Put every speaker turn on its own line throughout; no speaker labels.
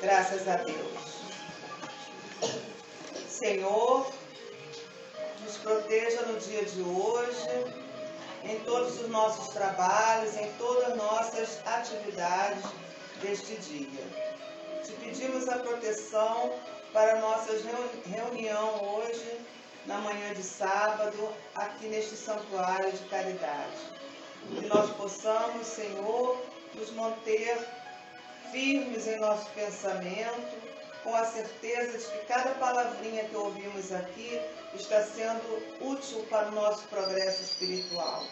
Graças a Deus. Senhor, nos proteja no dia de hoje, em todos os nossos trabalhos, em todas as nossas atividades deste dia. Te pedimos a proteção para a nossa reunião hoje, na manhã de sábado, aqui neste santuário de caridade. Que nós possamos, Senhor, nos manter firmes em nosso pensamento, com a certeza de que cada palavrinha que ouvimos aqui está sendo útil para o nosso progresso espiritual.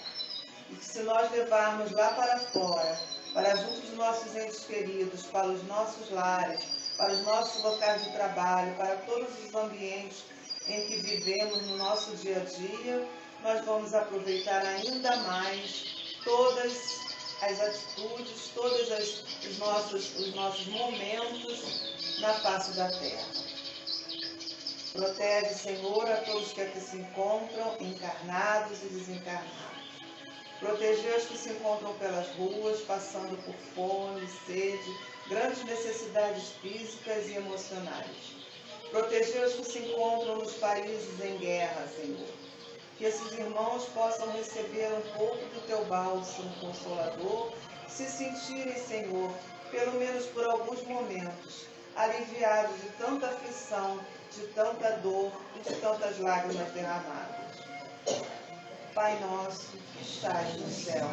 E que se nós levarmos lá para fora, para junto dos nossos entes queridos, para os nossos lares, para os nossos locais de trabalho, para todos os ambientes em que vivemos no nosso dia a dia, nós vamos aproveitar ainda mais todas as atitudes, todos os nossos momentos na face da terra. Protege, Senhor, a todos que aqui se encontram, encarnados e desencarnados. Proteger os que se encontram pelas ruas, passando por fome, sede, grandes necessidades físicas e emocionais. Proteger os que se encontram nos países em guerra, Senhor. Que esses irmãos possam receber um pouco do teu bálsamo consolador, se sentirem, Senhor, pelo menos por alguns momentos, aliviados de tanta aflição, de tanta dor e de tantas lágrimas derramadas. Pai nosso, que estás no céu,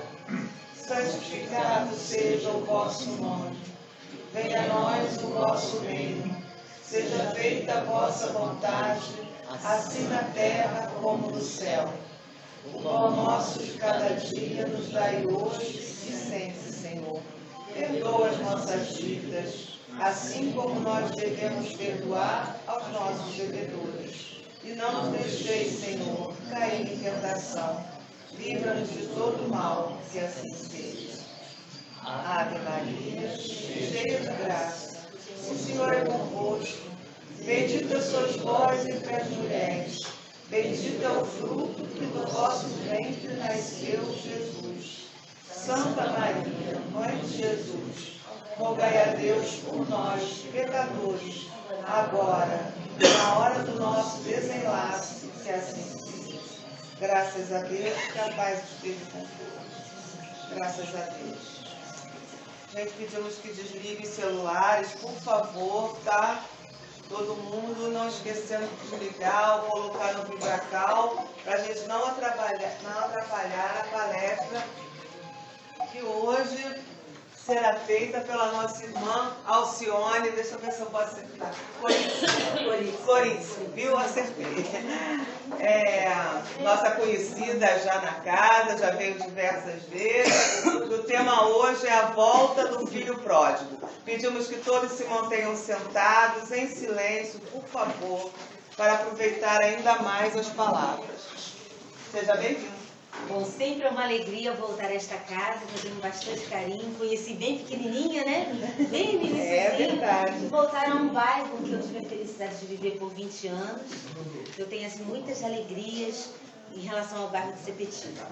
santificado seja o vosso nome. Venha a nós o vosso reino. Seja feita a vossa vontade, assim na terra como no céu. O pão nosso de cada dia nos dai hoje e sempre, Senhor. Perdoa as nossas dívidas, assim como nós devemos perdoar aos nossos devedores. E não nos deixeis, Senhor, cair em tentação. Livra-nos de todo mal, se assim seja. Ave Maria, cheia de graça, o Senhor é convosco. Bendita sois vós entre as mulheres. Bendito é o fruto que do vosso ventre nasceu, Jesus. Santa Maria, Mãe de Jesus, rogai a Deus por nós, pecadores, agora e na hora do nosso desenlace, que assim seja. Graças a Deus, que a paz esteja com todos. Graças a Deus. Gente, pedimos que desliguem os celulares, por favor, tá? Todo mundo, não esquecendo de desligar ou colocar no vibracal, para a gente não atrapalhar a palestra que hoje será feita pela nossa irmã Alcione. Deixa eu ver se eu posso acertar. Corice, viu? Acertei. Nossa conhecida já na casa, já veio diversas vezes. O tema hoje é a volta do filho pródigo. Pedimos que todos se mantenham sentados, em silêncio, por favor, para aproveitar ainda mais as palavras. Seja bem-vindo.
Bom, sempre é uma alegria voltar a esta casa, fazendo bastante carinho. Conheci bem pequenininha, né? Bem iníciozinho.
É verdade.
E voltar a um bairro que eu tive a felicidade de viver por 20 anos. Eu tenho, assim, muitas alegrias em relação ao bairro de Sepetiba.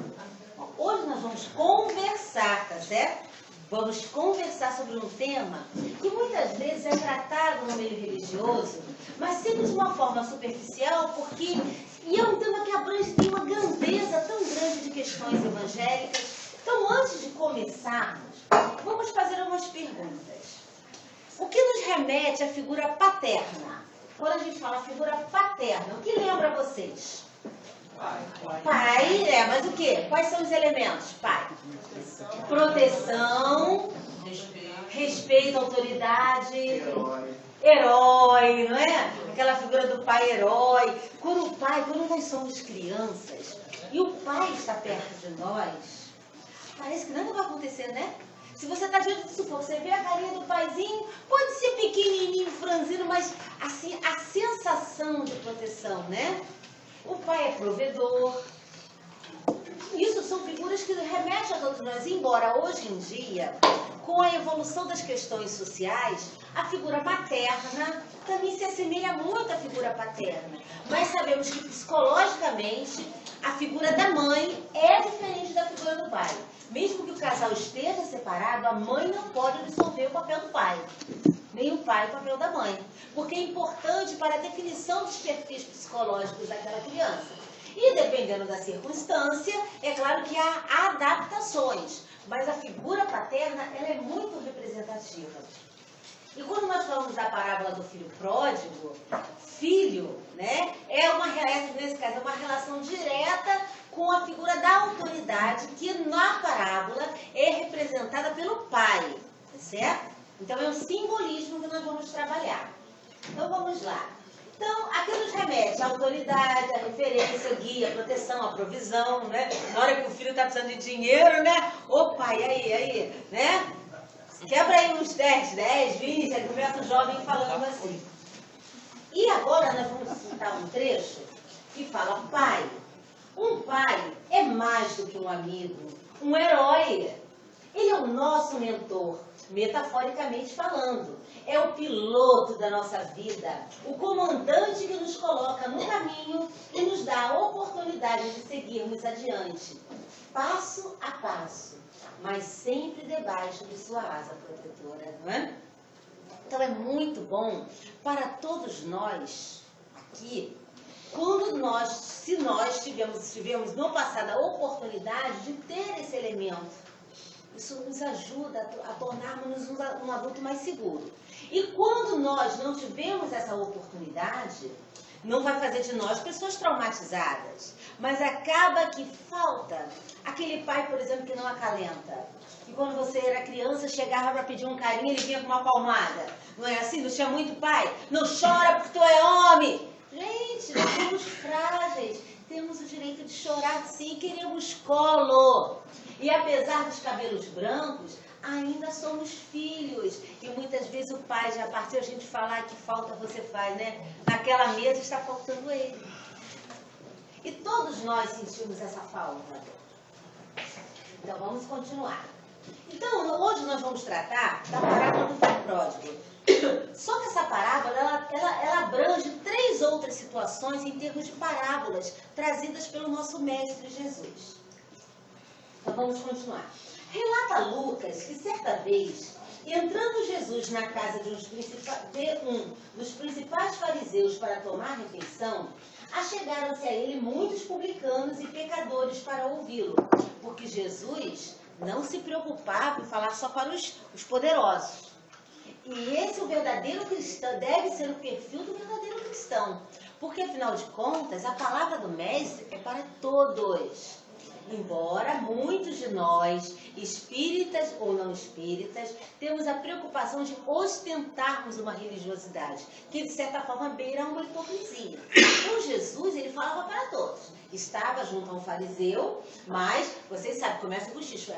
Hoje nós vamos conversar, tá certo? Vamos conversar sobre um tema que muitas vezes é tratado no meio religioso, mas sempre de uma forma superficial, porque é um tema que abrange, tem uma grandeza tão grande de questões evangélicas. Então, antes de começarmos, vamos fazer algumas perguntas. O que nos remete à figura paterna? Quando a gente fala figura paterna, o que lembra a vocês? Pai, mas o quê? Quais são os elementos? Pai. Proteção, respeito, autoridade, herói, não é? Aquela figura do pai herói. Quando nós somos crianças e o pai está perto de nós, parece que nada vai acontecer, né? Se você está diante disso, você vê a carinha do paizinho, pode ser pequenininho, franzino, mas assim, a sensação de proteção, né? O pai é provedor. Isso são figuras que remetem a todos nós, embora hoje em dia, com a evolução das questões sociais, a figura materna também se assemelha muito à figura paterna. Mas sabemos que psicologicamente a figura da mãe é diferente da figura do pai. mesmo que o casal esteja separado, a mãe não pode absorver o papel do pai, nem o pai o papel da mãe, porque é importante para a definição dos perfis psicológicos daquela criança. E dependendo da circunstância, é claro que há adaptações, mas a figura paterna ela é muito representativa. E quando nós falamos da parábola do filho pródigo, filho, né, nesse caso, é uma relação direta com a figura da autoridade, que na parábola é representada pelo pai, certo? Então é um simbolismo que nós vamos trabalhar. Então vamos lá. Então, aqui nos remete a autoridade, a referência, a guia, a proteção, a provisão, né? Na hora que o filho está precisando de dinheiro, né? Opa, e aí, né? Quebra aí uns 10, 20, aí começa o jovem falando assim. E agora nós vamos citar um trecho que fala, pai. Um pai é mais do que um amigo, um herói. Ele é o nosso mentor, metaforicamente falando. É o piloto da nossa vida, o comandante que nos coloca no caminho e nos dá a oportunidade de seguirmos adiante, passo a passo, mas sempre debaixo de sua asa protetora, não é? Então é muito bom para todos nós aqui, se nós tivemos no passado a oportunidade de ter esse elemento. Isso nos ajuda a tornarmos um adulto mais seguro. E quando nós não tivemos essa oportunidade, não vai fazer de nós pessoas traumatizadas, mas acaba que falta aquele pai, por exemplo, que não acalenta. E quando você era criança, chegava para pedir um carinho, ele vinha com uma palmada. Não é assim? Não tinha muito pai? Não chora porque tu é homem! Gente, nós somos frágeis. Temos o direito de chorar sim, queremos colo. E apesar dos cabelos brancos, ainda somos filhos. E muitas vezes o pai já partiu, a gente falar que falta você faz, né? Naquela mesa está faltando ele. E todos nós sentimos essa falta. Então vamos continuar. Então, hoje nós vamos tratar da parábola do filho pródigo. Só que essa parábola, ela abrange 3 outras situações em termos de parábolas trazidas pelo nosso mestre Jesus. Então vamos continuar. Relata Lucas que certa vez, entrando Jesus na casa de um dos principais fariseus para tomar refeição, achegaram-se a ele muitos publicanos e pecadores para ouvi-lo, porque Jesus não se preocupava em falar só para os poderosos. E esse o verdadeiro cristão, deve ser o perfil do verdadeiro cristão, porque afinal de contas a palavra do mestre é para todos. Embora muitos de nós, espíritas ou não espíritas, temos a preocupação de ostentarmos uma religiosidade, que de certa forma beira uma hipocrisia. Então Jesus, ele falava para todos. Estava junto a um fariseu, mas, vocês sabem, começa o bochicho.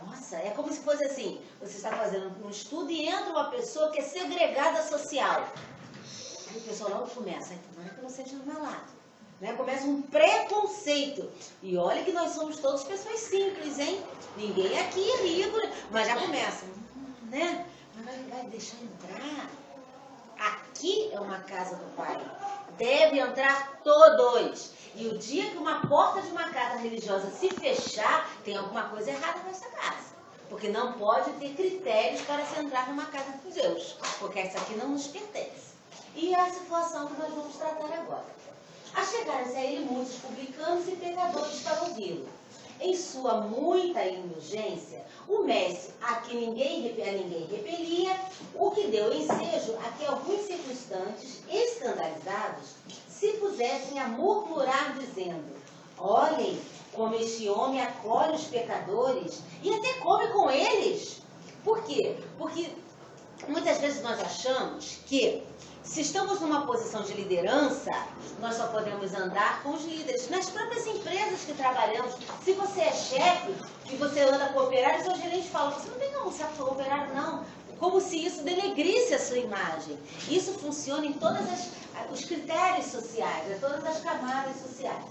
Nossa, é como se fosse assim, você está fazendo um estudo e entra uma pessoa que é segregada social. Aí o pessoal logo começa, tomara que eu não seja do meu lado. Né? Começa um preconceito. E olha que nós somos todos pessoas simples, hein? Ninguém aqui é rico, mas já começa. Né? Mas vai deixar entrar? Aqui é uma casa do Pai. Deve entrar todos. E o dia que uma porta de uma casa religiosa se fechar, tem alguma coisa errada nessa casa. Porque não pode ter critérios para se entrar numa casa de Deus. Porque essa aqui não nos pertence. E é a situação que nós vamos tratar agora. Achegaram-se a ele muitos publicanos e pecadores para ouvi-lo. Em sua muita indulgência, o mestre, a ninguém repelia, o que deu ensejo a que alguns circunstantes, escandalizados, se pusessem a murmurar, dizendo: olhem como este homem acolhe os pecadores e até come com eles. Por quê? Porque muitas vezes nós achamos que, se estamos numa posição de liderança, nós só podemos andar com os líderes. Nas próprias empresas que trabalhamos, se você é chefe e você anda com operários, o gerente fala: você não tem como ser operário, não. Como se isso denegrisse a sua imagem. Isso funciona em todos os critérios sociais, em todas as camadas sociais.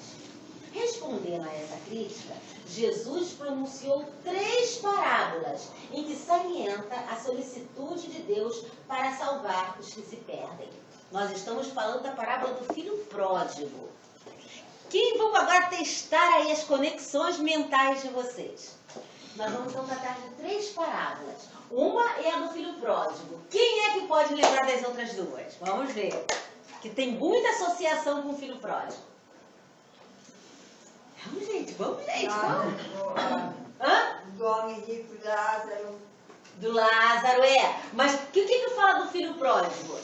Respondendo a essa crítica, Jesus pronunciou 3 parábolas em que salienta a solicitude de Deus para salvar os que se perdem. Nós estamos falando da parábola do filho pródigo. Vamos agora testar aí as conexões mentais de vocês. nós vamos então tratar de 3 parábolas. Uma é a do filho pródigo. Quem é que pode lembrar das outras 2? Vamos ver. Que tem muita associação com o filho pródigo. Vamos, gente, vamos. Hã?
Do homem rico, Lázaro.
Do Lázaro, Mas o que fala do filho pródigo?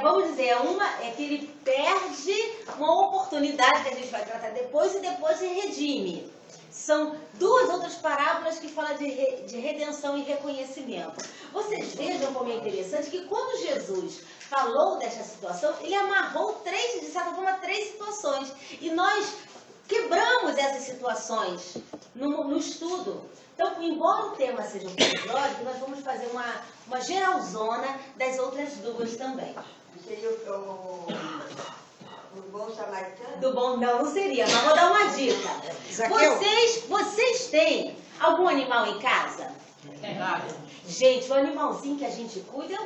Vamos dizer, é que ele perde uma oportunidade que a gente vai tratar depois e depois se redime. São 2 outras parábolas que falam de redenção e reconhecimento. Vocês vejam como é interessante que quando Jesus falou dessa situação, ele amarrou de certa forma, 3 situações. E nós quebramos essas situações no estudo. Então, embora o tema seja um filho pródigo, nós vamos fazer uma geralzona das outras 2 também.
Seria o bom samaritano?
Do bom, não seria, mas vou dar uma dica. Vocês têm algum animal em casa? Gente, o animalzinho que a gente cuida,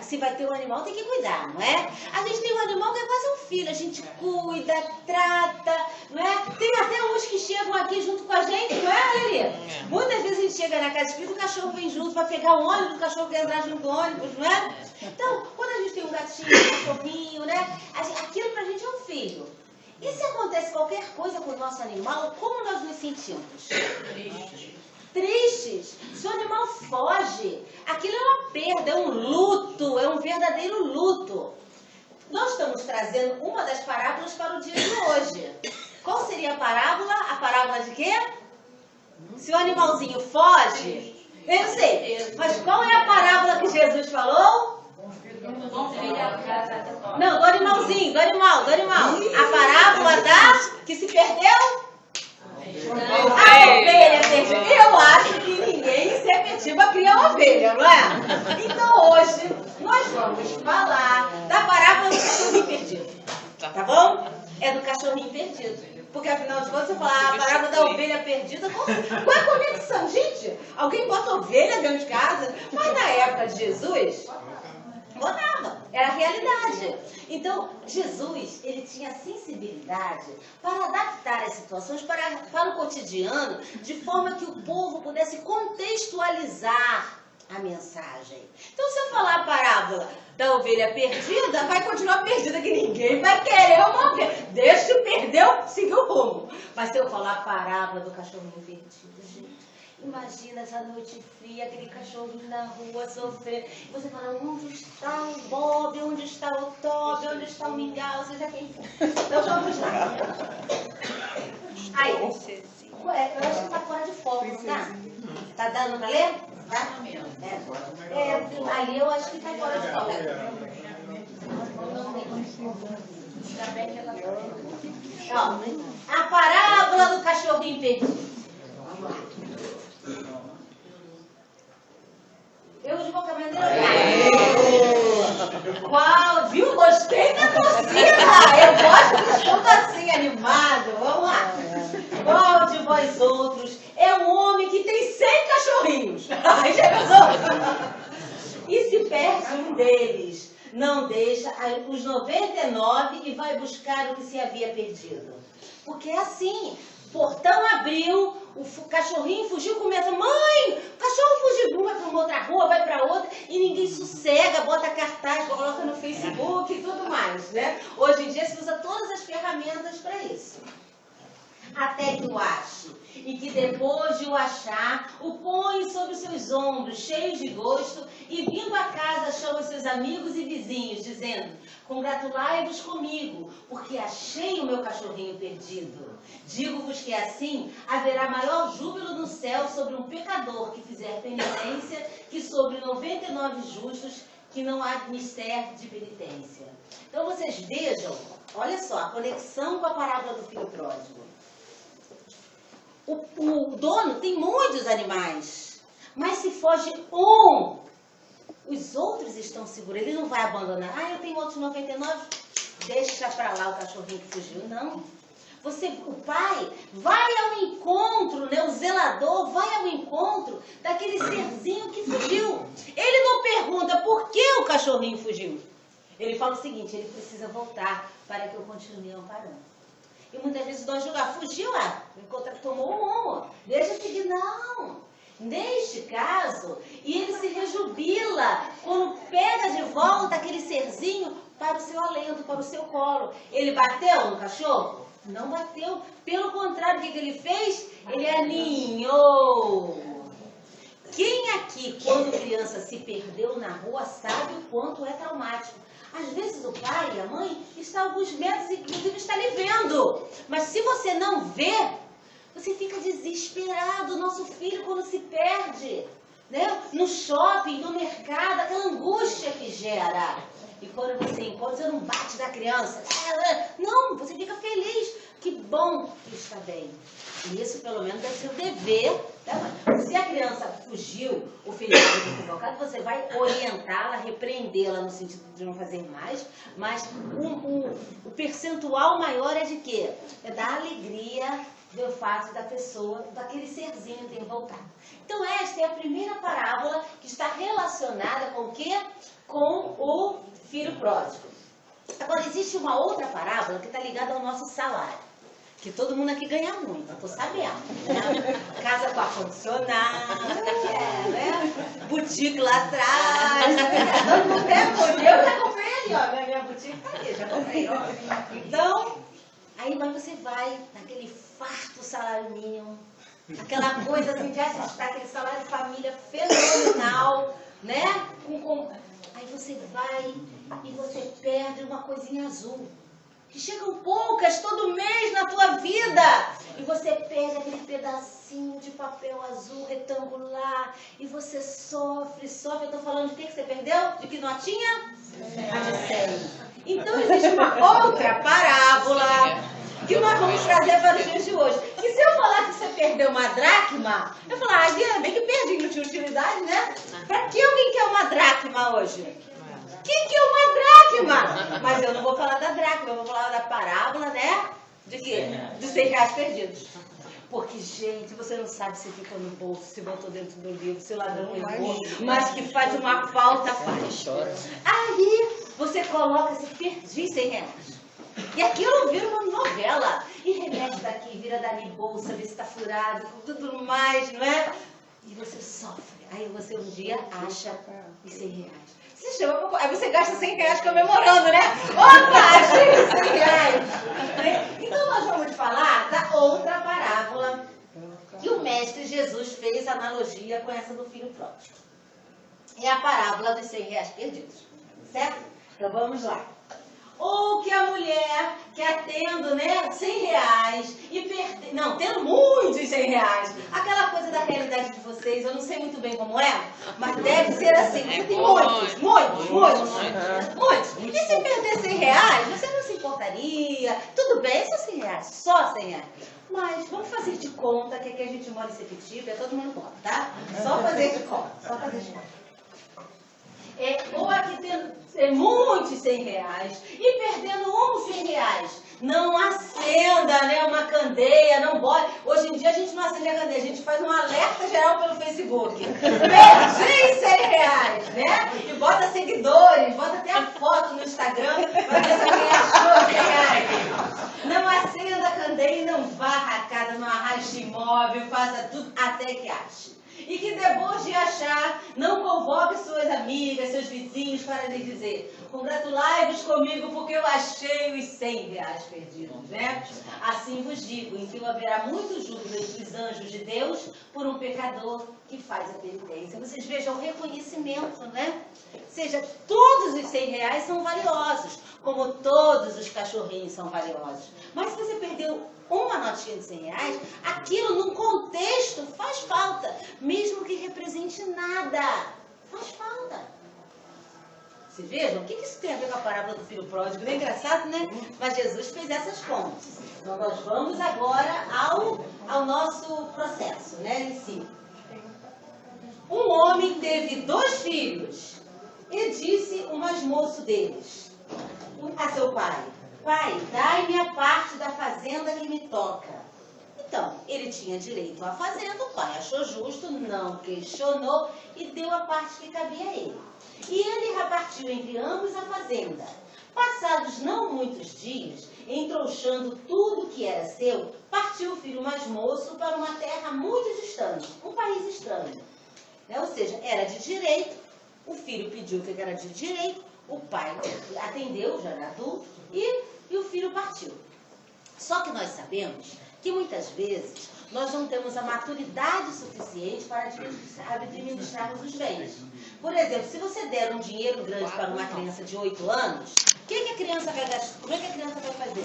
se vai ter um animal, tem que cuidar, não é? A gente tem um animal que é quase um filho, a gente cuida, trata, não é? Tem até uns que chegam aqui junto com a gente, não é, Lili? Muitas vezes a gente chega na casa espírita, o cachorro vem junto para pegar o ônibus, o cachorro quer entrar junto do ônibus, não é? Então, quando a gente tem um gatinho, um cachorrinho, né? Aquilo pra gente é um filho. E se acontece qualquer coisa com o nosso animal, como nós nos sentimos? Tristes. Se o animal foge, aquilo é uma perda, é um luto, é um verdadeiro luto. Nós estamos trazendo uma das parábolas para o dia de hoje. Qual seria a parábola? A parábola de quê? Se o animalzinho foge, eu não sei, mas qual é a parábola que Jesus falou? Não, do animalzinho, do animal. A parábola que se perdeu? A ovelha perdida. Eu acho que ninguém em Sepetiba cria ovelha, não é? Então hoje nós vamos falar da parábola do cachorrinho perdido. Tá bom? É do cachorrinho perdido. Porque afinal de contas, você fala a parábola da ovelha perdida, qual é a conexão? Gente, alguém bota ovelha dentro de casa, mas na época de Jesus, botava, era a realidade. Então, Jesus, ele tinha sensibilidade para adaptar as situações para o cotidiano, de forma que o povo pudesse contextualizar a mensagem. Então, se eu falar a parábola da ovelha perdida, vai continuar perdida, que ninguém vai querer uma ovelha. Deixa que perdeu, seguiu o rumo. Mas se eu falar a parábola do cachorrinho perdido, gente, imagina essa noite fria, aquele cachorrinho na rua sofrendo. E você fala, onde está o Bob? Onde está o Toby? Onde está o Mingau? Seja quem for. Então vamos lá. Aí, eu acho que está fora de foco, não tá? Tá dando para ler? Tá? Ali eu acho que está fora de foco. Ó, a parábola do cachorrinho perdido. Vamos lá. Eu de qualquer maneira. Qual? Viu? Gostei da torcida. Eu gosto de escudo assim, animado. Vamos lá. Qual de vós outros é um homem que tem 100 cachorrinhos? Ai, já pensou? E se perde um deles, não deixa os 99 e vai buscar o que se havia perdido. Porque é assim. Portão abriu, o cachorrinho fugiu, começa, mãe, o cachorro fugiu, vai para uma outra rua, vai para outra, e ninguém sossega, bota cartaz, coloca no Facebook e tudo mais, né? Hoje em dia se usa todas as ferramentas para isso. Até que o ache, e que depois de o achar, o põe sobre os seus ombros, cheios de gosto, e vindo a casa chama seus amigos e vizinhos, dizendo, congratulai-vos comigo, porque achei o meu cachorrinho perdido. Digo-vos que assim haverá maior júbilo no céu sobre um pecador que fizer penitência, que sobre 99 justos que não há mister de penitência. Então vocês vejam, olha só, a conexão com a parábola do filho pródigo. O dono tem muitos animais, mas se foge um, os outros estão seguros, ele não vai abandonar. Ah, eu tenho outros 99, deixa pra lá o cachorrinho que fugiu. Não. O pai vai ao encontro, né? O zelador vai ao encontro daquele serzinho que fugiu. Ele não pergunta por que o cachorrinho fugiu. Ele fala o seguinte, ele precisa voltar para que eu continue amparando. E muitas vezes nós julgamos, fugiu, tomou um rumo, deixa seguir. Não, Neste caso, e ele se rejubila quando pega de volta aquele serzinho para o seu alento, para o seu colo. Ele bateu no cachorro? Não bateu. Pelo contrário, o que ele fez? Ele aninhou. Quem aqui, quando criança, se perdeu na rua, sabe o quanto é traumático. Às vezes o pai e a mãe estão a alguns metros, inclusive está lhe vendo. Mas se você não vê, você fica desesperado. Nosso filho, quando se perde, né? No shopping, no mercado, aquela angústia que gera. E quando você encontra, você não bate da criança. Não, você fica feliz. Que bom que está bem. E isso, pelo menos, deve ser o dever da mãe. Se a criança fugiu ou fez algo equivocado, você vai orientá-la, repreendê-la no sentido de não fazer mais. Mas o percentual maior é de quê? É da alegria do fato da pessoa, daquele serzinho ter voltado. Então, esta é a primeira parábola que está relacionada com o quê? Com o filho pródigo. Agora, existe uma outra parábola que está ligada ao nosso salário. Que todo mundo aqui ganha muito, eu tô sabendo, né? Casa com ar-condicionado, né? Boutique lá atrás, todo mundo tem muito. Eu já comprei ali, ó, minha boutique tá ali, já comprei, ó. Então, aí mas você vai naquele farto salário mínimo, aquela coisa assim de assustar, aquele salário de família fenomenal, né? Aí você vai e você perde uma coisinha azul. Que chegam poucas todo mês na tua vida. E você pega aquele pedacinho de papel azul retangular. E você sofre. Eu estou falando de que você perdeu? De que notinha? A de 100. Então existe uma outra parábola que nós vamos trazer para os dias de hoje. E se eu falar que você perdeu uma dracma, eu vou falar, bem que perdi, não tinha utilidade, né? Para que alguém quer uma dracma hoje? O que é uma dracma? Mas eu não vou falar da dracma, eu vou falar da parábola, né? De quê? De 100 reais perdidos. Porque, gente, você não sabe se ficou no bolso, se botou dentro do livro, se o ladrão levou, mas que faz uma falta, faz. Aí você coloca, se perdi 100 reais. E aquilo vira uma novela. E remete daqui, vira dali, bolsa, vê se está furado, tudo mais, não é? E você sofre. Aí você um dia acha os 100 reais. Você chama, aí você gasta 100 reais comemorando, né? Opa, achei 100 reais. Então nós vamos falar da outra parábola que o mestre Jesus fez analogia com essa do filho pródigo. É a parábola dos 100 reais perdidos, certo? Então vamos lá. Ou que a mulher que tendo, né, 100 reais e tendo muitos 100 reais, aquela coisa da realidade de vocês, eu não sei muito bem como é, mas deve ser assim, você tem muitos. E se perder 100 reais, você não se importaria, tudo bem, só 100 reais, só 100 reais. Mas vamos fazer de conta que aqui a gente mora em Sepetiba, todo mundo pode, tá? Só fazer de conta, ou aqui tendo muitos 100 reais e perdendo 100 reais. Não acenda, né, uma candeia, não bote. Hoje em dia a gente não acende a candeia, a gente faz um alerta geral pelo Facebook. Perdi 100 reais, né? E bota seguidores, bota até a foto no Instagram para ver se alguém achou 100 reais. Não acenda a candeia e não varra a casa, não arraste imóvel, faça tudo até que ache. E que depois de achar, não convoque suas amigas, seus vizinhos para lhe dizer: congratulai-vos comigo porque eu achei os 100 reais perdidos, né? Assim vos digo, em que haverá muito júbilo entre os anjos de Deus por um pecador que faz a penitência. Vocês vejam o reconhecimento, né? Ou seja, todos os 100 reais são valiosos, como todos os cachorrinhos são valiosos. Mas se você perdeu uma notinha de 100 reais, aquilo num contexto faz falta, mesmo que represente nada, faz falta. Vocês vejam? O que isso tem a ver com a parábola do filho pródigo? É engraçado, né? Mas Jesus fez essas contas. Então nós vamos agora ao nosso processo, né, em si. Um homem teve 2 filhos e disse o mais moço deles a seu pai: pai, dai-me a parte da fazenda que me toca. Então, ele tinha direito à fazenda, o pai achou justo, não questionou e deu a parte que cabia a ele. E ele repartiu entre ambos a fazenda. Passados não muitos dias, entrouxando tudo que era seu, partiu o filho mais moço para uma terra muito distante, um país país estranho. Né? Ou seja, era de direito, o filho pediu que era de direito, o pai atendeu, já era adulto, e o filho partiu. Só que nós sabemos que muitas vezes nós não temos a maturidade suficiente para administrarmos os bens. Por exemplo, se você der um dinheiro grande para uma criança de 8 anos, o que a criança vai gastar? Como é que a criança vai fazer?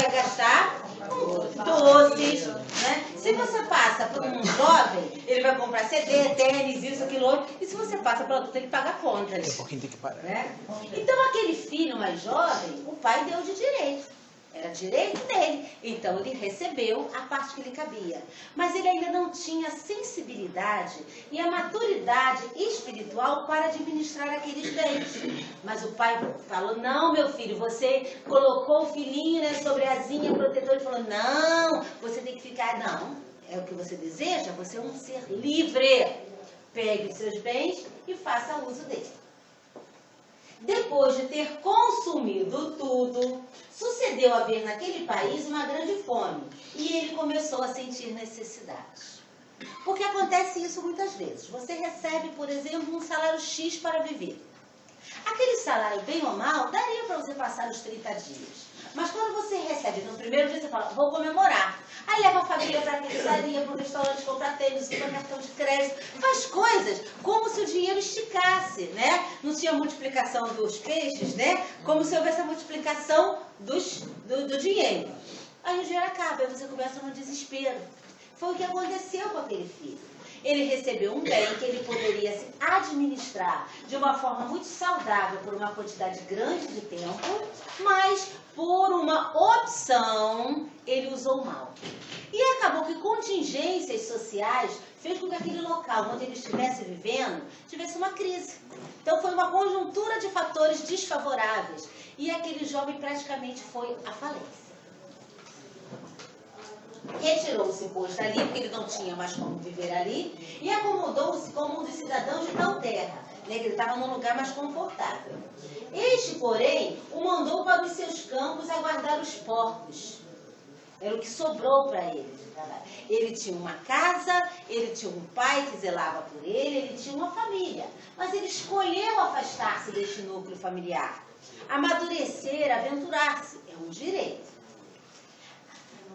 Vai gastar com doces, né? Se você passa para um jovem, ele vai comprar CD, tênis, isso, aquilo outro. E se você passa para o adulto, ele paga contas.
Um pouquinho tem que parar.
Né? Então, aquele filho mais jovem, o pai deu de direito. Era direito dele. Então, ele recebeu a parte que lhe cabia. Mas ele ainda não tinha a sensibilidade e a maturidade espiritual para administrar aqueles bens. Mas o pai falou, não, meu filho, você colocou o filhinho, né, sobre a asinha protetora e falou, não, você tem que ficar... Não, é o que você deseja, você é um ser livre. Pegue os seus bens e faça uso dele. Depois de ter consumido tudo, sucedeu haver naquele país uma grande fome e ele começou a sentir necessidades. Porque acontece isso muitas vezes. Você recebe, por exemplo, um salário X para viver. Aquele salário, bem ou mal, daria para você passar os 30 dias. Mas quando você recebe no primeiro dia, você fala, vou comemorar. Aí leva a família para a pizzaria, para o restaurante, comprar tênis, comprar cartão de crédito. Faz coisas como se o dinheiro esticasse, né? Não tinha multiplicação dos peixes, né? Como se houvesse a multiplicação do dinheiro. Aí o dinheiro acaba, aí você começa no desespero. Foi o que aconteceu com aquele filho. Ele recebeu um bem que ele poderia se administrar de uma forma muito saudável por uma quantidade grande de tempo, mas por uma opção ele usou mal. E acabou que contingências sociais fez com que aquele local onde ele estivesse vivendo tivesse uma crise. Então foi uma conjuntura de fatores desfavoráveis e aquele jovem praticamente foi à falência. Retirou-se, pois, dali, porque ele não tinha mais como viver ali, e acomodou-se como um dos cidadãos de tal terra, né, que ele estava num lugar mais confortável. Este, porém, o mandou para os seus campos a guardar os porcos. Era o que sobrou para ele de trabalho. Ele tinha uma casa, ele tinha um pai que zelava por ele tinha uma família. Mas ele escolheu afastar-se deste núcleo familiar. Amadurecer, aventurar-se, é um direito.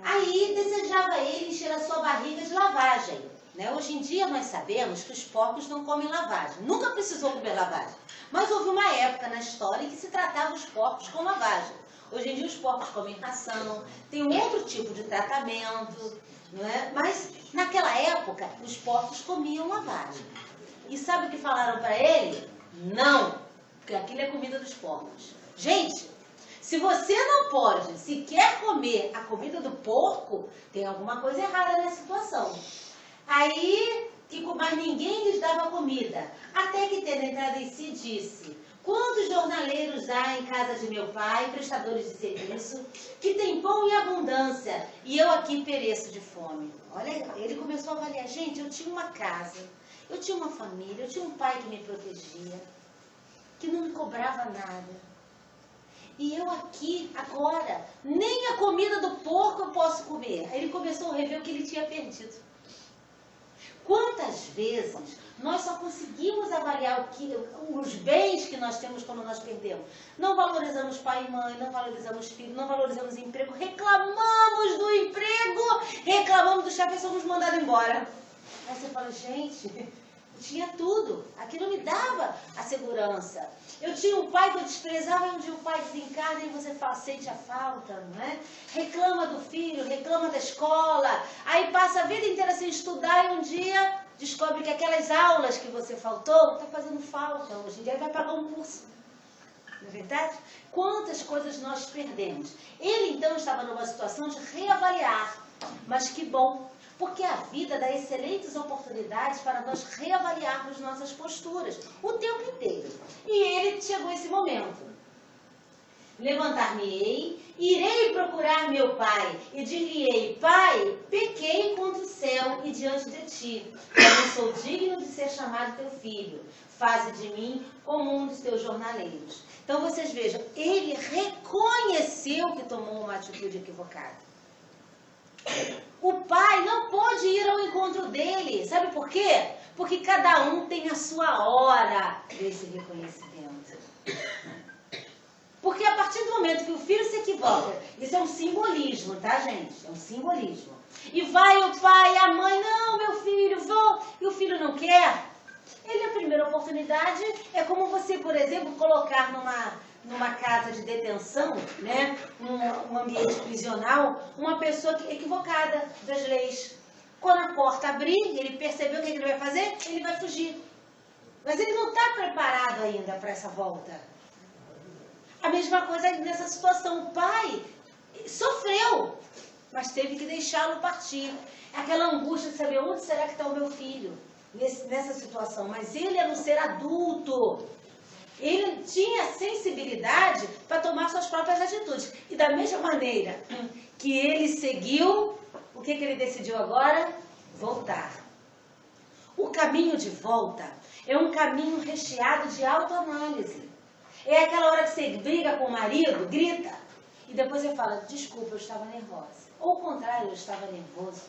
Aí desejava ele encher a sua barriga de lavagem. Né? Hoje em dia nós sabemos que os porcos não comem lavagem. Nunca precisou comer lavagem. Mas houve uma época na história em que se tratava os porcos com lavagem. Hoje em dia os porcos comem ração, tem um outro tipo de tratamento. Não é? Mas naquela época os porcos comiam lavagem. E sabe o que falaram para ele? Não, porque aquilo é comida dos porcos. Gente, se você não pode sequer comer a comida do porco, tem alguma coisa errada na situação. Aí, mas ninguém lhes dava comida. Até que, tendo entrado em si, disse, quantos jornaleiros há em casa de meu pai, prestadores de serviço, que tem pão em abundância, e eu aqui pereço de fome. Olha, ele começou a avaliar, gente, eu tinha uma casa, eu tinha uma família, eu tinha um pai que me protegia, que não me cobrava nada. E eu aqui, agora, nem a comida do porco eu posso comer. Aí ele começou a rever o que ele tinha perdido. Quantas vezes nós só conseguimos avaliar os bens que nós temos quando nós perdemos? Não valorizamos pai e mãe, não valorizamos filho, não valorizamos emprego, reclamamos do emprego, reclamamos do chefe e somos mandados embora. Aí você fala, gente, eu tinha tudo, aquilo me dava a segurança. Eu tinha um pai que eu desprezava, e um dia o pai desencarna e você sente a falta, não é? Reclama do filho, reclama da escola, aí passa a vida inteira sem estudar e um dia descobre que aquelas aulas que você faltou está fazendo falta. Hoje em dia ele vai pagar um curso. Não é verdade? Quantas coisas nós perdemos. Ele então estava numa situação de reavaliar, mas que bom. Porque a vida dá excelentes oportunidades para nós reavaliarmos nossas posturas o tempo inteiro. E ele chegou esse momento. Levantar-me-ei, irei procurar meu pai, e dir-lhe-ei, pai, pequei contra o céu e diante de ti. Eu não sou digno de ser chamado teu filho. Faze de mim como um dos teus jornaleiros. Então vocês vejam, ele reconheceu que tomou uma atitude equivocada. O pai não pôde ir ao encontro dele. ele. Sabe por quê? Porque cada um tem a sua hora desse reconhecimento. Porque a partir do momento que o filho se equivoca, isso é um simbolismo, tá, gente? É um simbolismo. E vai o pai e a mãe, não, meu filho, vou. E o filho não quer. Ele, a primeira oportunidade, é como você, por exemplo, colocar numa casa de detenção, né, um ambiente prisional, uma pessoa equivocada das leis. Quando a porta abrir, ele percebeu o que ele vai fazer, ele vai fugir. Mas ele não está preparado ainda para essa volta. A mesma coisa nessa situação. O pai sofreu, mas teve que deixá-lo partir. Aquela angústia de saber onde será que está o meu filho nessa situação. Mas ele era um ser adulto. Ele tinha sensibilidade para tomar suas próprias atitudes. E da mesma maneira que ele seguiu, o que ele decidiu agora? Voltar. O caminho de volta é um caminho recheado de autoanálise. É aquela hora que você briga com o marido, grita, e depois você fala, desculpa, eu estava nervosa. Ou o contrário, eu estava nervoso.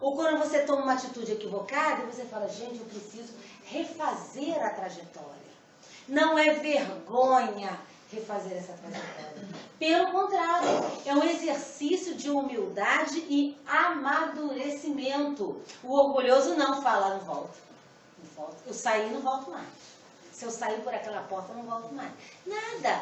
Ou quando você toma uma atitude equivocada, você fala, gente, eu preciso refazer a trajetória. Não é vergonha refazer essa trajetória. Pelo contrário, é um exercício de humildade e amadurecimento. O orgulhoso não fala, não volto. Não volto. Eu saí e não volto mais. Se eu sair por aquela porta, eu não volto mais. Nada.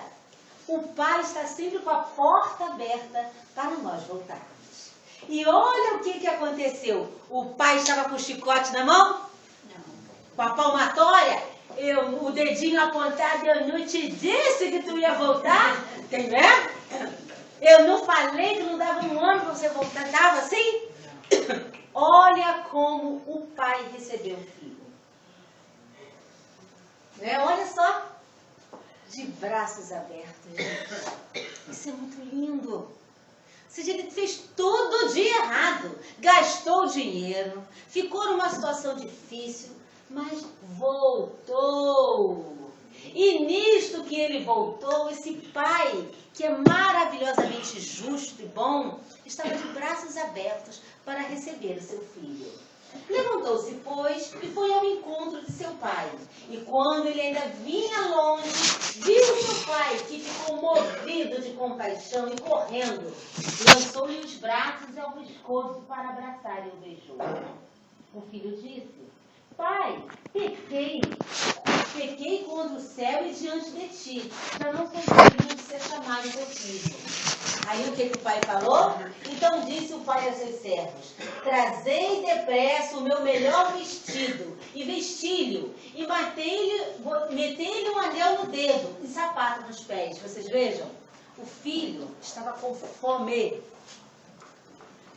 O pai está sempre com a porta aberta para nós voltarmos. E olha o que aconteceu. O pai estava com o chicote na mão? Não. Com a palmatória? O dedinho apontado, eu não te disse que tu ia voltar? Tem, né? Eu não falei que não dava um ano para você voltar. Dava assim? Olha como o pai recebeu o filho. Né? Olha só, de braços abertos, gente. Isso é muito lindo. Ou seja, ele fez tudo de errado, gastou dinheiro, ficou numa situação difícil, mas voltou. E nisto que ele voltou, esse pai, que é maravilhosamente justo e bom, estava de braços abertos para receber o seu filho. Levantou-se, pois, e foi ao encontro de seu pai. E quando ele ainda vinha longe, viu seu pai, que ficou movido de compaixão e correndo, lançou-lhe os braços ao pescoço para abraçar e o beijou. O filho disse, pai, pequei contra o céu e diante de ti, para não ser digno de ser chamado teu filho. Aí o que o pai falou? Então disse o pai aos seus servos, trazei depressa o meu melhor vestido e vesti-lhe, e metei-lhe um anel no dedo e sapato nos pés. Vocês vejam, o filho estava com fome.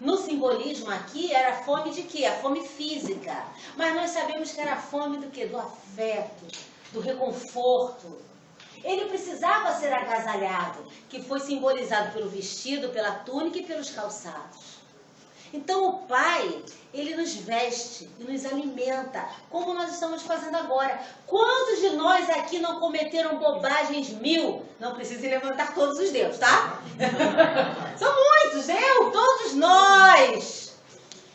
No simbolismo aqui, era fome de quê? A fome física. Mas nós sabemos que era fome do quê? Do afeto, do reconforto. Ele precisava ser agasalhado, que foi simbolizado pelo vestido, pela túnica e pelos calçados. Então o pai, ele nos veste e nos alimenta, como nós estamos fazendo agora. Quantos de nós aqui não cometeram bobagens 1000? Não precisa levantar todos os dedos, tá? São muitos, todos nós